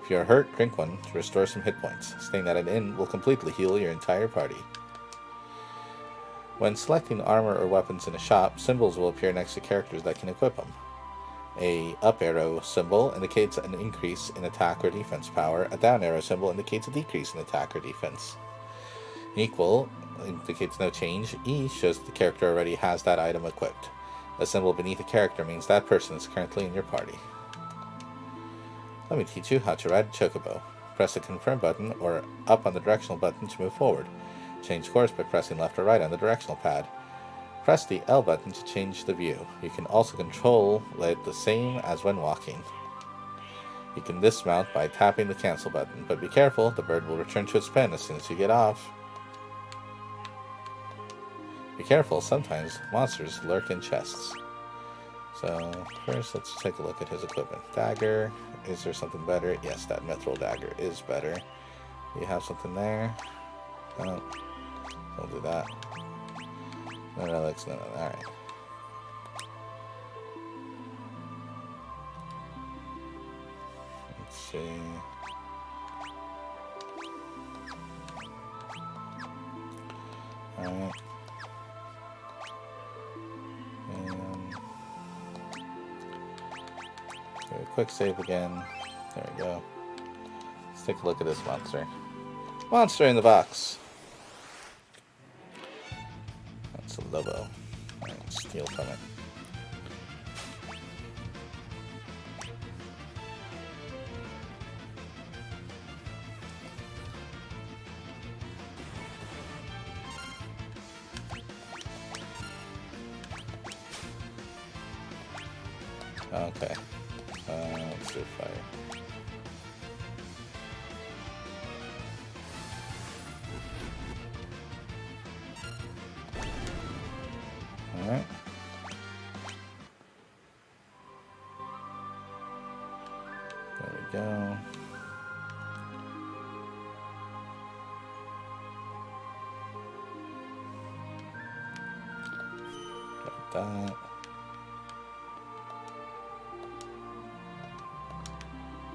If you are hurt, drink one to restore some hit points. Staying at an inn will completely heal your entire party. When selecting armor or weapons in a shop, symbols will appear next to characters that can equip them. A up arrow symbol indicates an increase in attack or defense power. A down arrow symbol indicates a decrease in attack or defense. Equal indicates no change. E shows the character already has that item equipped. A symbol beneath a character means that person is currently in your party. Let me teach you how to ride a chocobo. Press the confirm button or up on the directional button to move forward. Change course by pressing left or right on the directional pad. Press the L button to change the view. You can also control it the same as when walking. You can dismount by tapping the cancel button, but be careful, the bird will return to its pen as soon as you get off. Be careful, sometimes monsters lurk in chests. So, first let's take a look at his equipment. Dagger, is there something better? Yes, that mithril dagger is better. Do you have something there? No, we'll do that. No relics, no, alright. Let's see. Alright. Do a quick save again. There we go. Let's take a look at this monster. Monster in the box! That's a Lobo. Alright, steal from it. Okay. Let's do fire. Alright. There we go. that.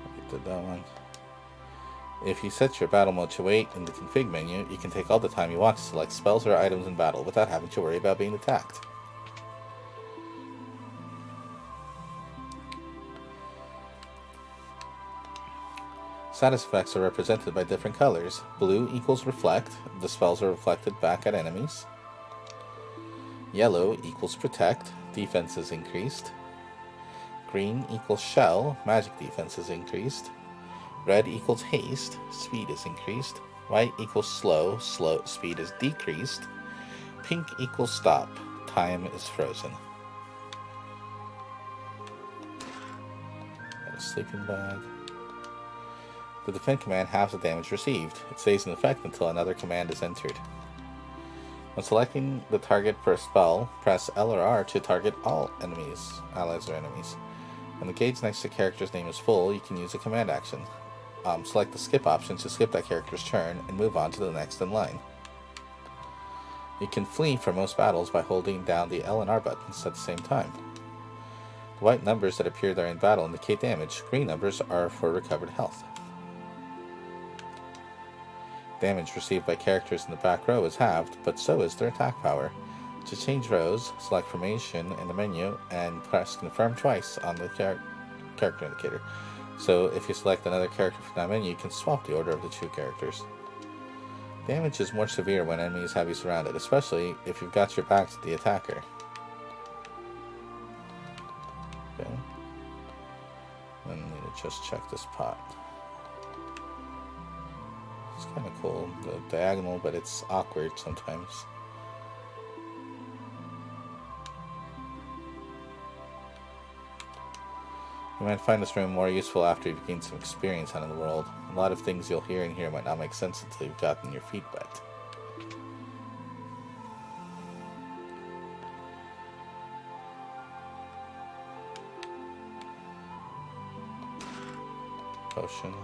I did that one. If you set your battle mode to wait in the config menu, you can take all the time you want to select spells or items in battle without having to worry about being attacked. Status effects are represented by different colors. Blue equals reflect, the spells are reflected back at enemies. Yellow equals protect, defense is increased. Green equals shell, magic defense is increased. Red equals haste, speed is increased. White equals slow, speed is decreased. Pink equals stop, time is frozen. Got a sleeping bag. The defend command halves the damage received. It stays in effect until another command is entered. When selecting the target for a spell, press L or R to target all enemies, allies or enemies. When the gauge next to the character's name is full, you can use a command action. Select the skip option to skip that character's turn and move on to the next in line. You can flee from most battles by holding down the L and R buttons at the same time. The white numbers that appear during battle indicate damage. Green numbers are for recovered health. Damage received by characters in the back row is halved, but so is their attack power. To change rows, select formation in the menu and press confirm twice on the character indicator. So if you select another character from that menu, you can swap the order of the two characters. Damage is more severe when enemies have you surrounded, especially if you've got your back to the attacker. Okay. Then I need to just check this pot. It's kind of cool, the diagonal, but it's awkward sometimes. You might find this room more useful after you've gained some experience out in the world. A lot of things you'll hear in here might not make sense until you've gotten your feet wet. Potion.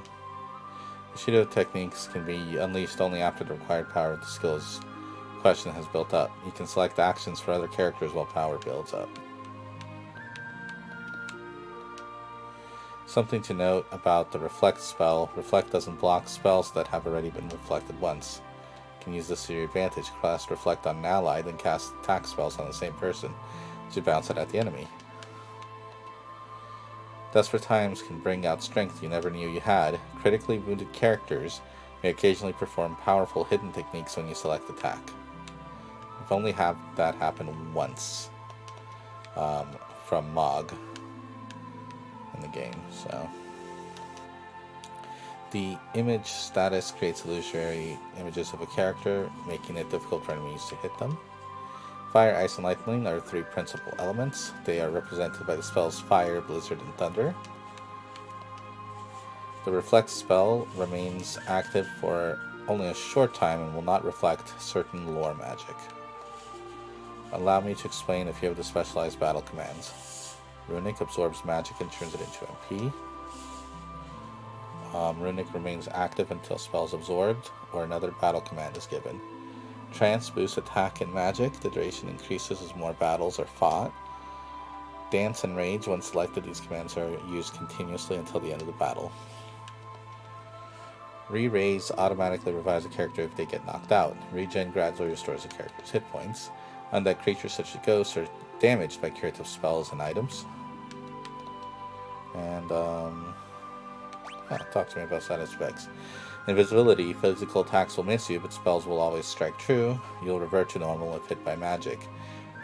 Bushido techniques can be unleashed only after the required power of the skills question has built up. You can select actions for other characters while power builds up. Something to note about the Reflect spell. Reflect doesn't block spells that have already been reflected once. You can use this to your advantage. Cast Reflect on an ally, then cast attack spells on the same person to bounce it at the enemy. Desperate times can bring out strength you never knew you had. Critically wounded characters may occasionally perform powerful hidden techniques when you select attack. I've only had that happen once from Mog in the game, so. The image status creates illusory images of a character, making it difficult for enemies to hit them. Fire, Ice, and Lightning are three principal elements. They are represented by the spells Fire, Blizzard, and Thunder. The Reflect spell remains active for only a short time and will not reflect certain lore magic. Allow me to explain a few of the specialized battle commands. Runic absorbs magic and turns it into MP. Runic remains active until spells absorbed or another battle command is given. Trance boosts attack and magic. The duration increases as more battles are fought. Dance and Rage, when selected, these commands are used continuously until the end of the battle. Re-Raise automatically revives a character if they get knocked out. Regen gradually restores a character's hit points. Undead creatures such as ghosts are damaged by curative spells and items. And, talk to me about status effects. Invisibility, physical attacks will miss you, but spells will always strike true. You'll revert to normal if hit by magic.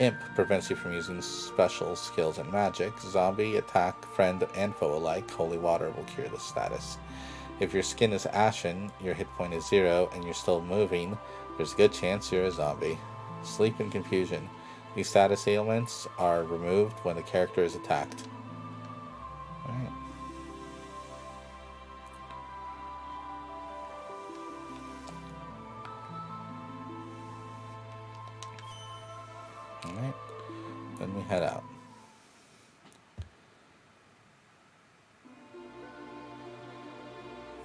Imp prevents you from using special skills and magic. Zombie, attack, friend, and foe alike. Holy Water will cure this status. If your skin is ashen, your hit point is 0, and you're still moving, there's a good chance you're a zombie. Sleep and Confusion. These status ailments are removed when the character is attacked. Alright. Alright, then we head out.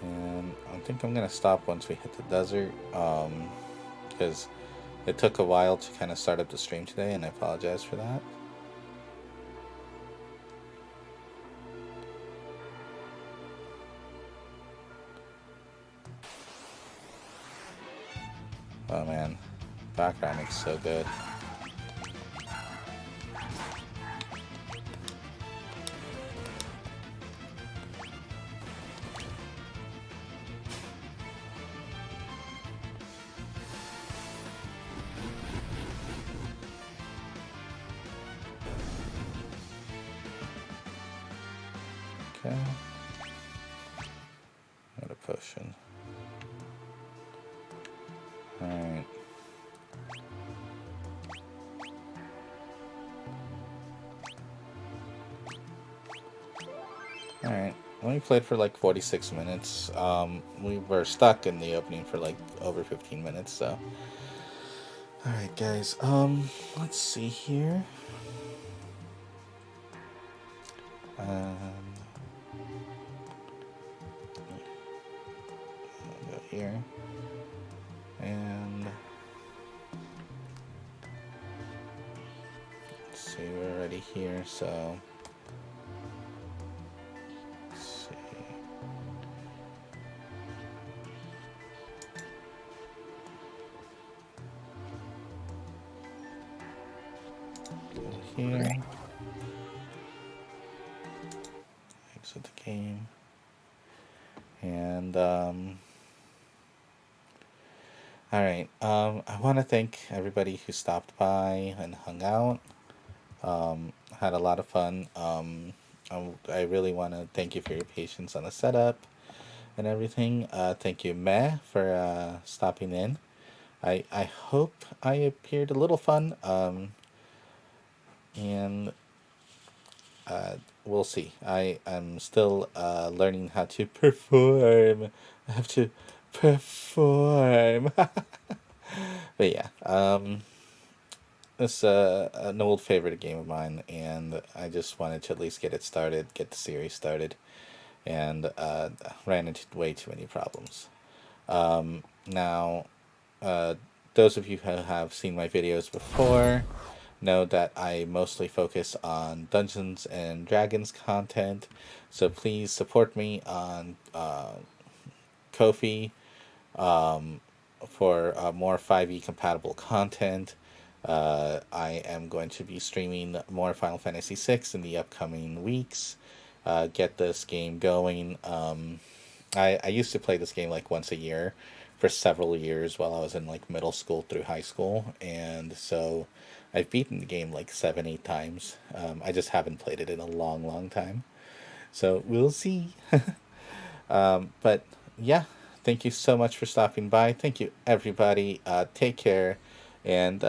And I think I'm going to stop once we hit the desert, because It took a while to kind of start up the stream today, and I apologize for that. Oh man, background is so good. Okay. Got a potion. Alright. Alright. We played for like 46 minutes. We were stuck in the opening for like over 15 minutes, so. Alright guys, let's see here. I'll go here. And let's see, we're already here, so let's see. Go here. Exit the game. And alright, I want to thank everybody who stopped by and hung out. Had a lot of fun. I really want to thank you for your patience on the setup and everything. Thank you, Meh, for stopping in. I hope I appeared a little fun. And we'll see. I'm still learning how to perform. I have to perform. But yeah, it's an old favorite game of mine, and I just wanted to at least get it started, get the series started, and ran into way too many problems. Now, those of you who have seen my videos before know that I mostly focus on Dungeons and Dragons content, so please support me on Ko-fi for more 5e compatible content. I am going to be streaming more Final Fantasy VI in the upcoming weeks. Get this game going. I used to play this game like once a year for several years while I was in like middle school through high school, and so I've beaten the game like 7-8 times. I just haven't played it in a long time, so we'll see. But yeah, thank you so much for stopping by. Thank you everybody. Take care, and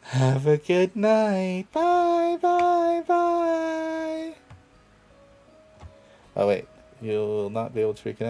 have a good night. Bye bye bye. Oh wait, you'll not be able to reconnect.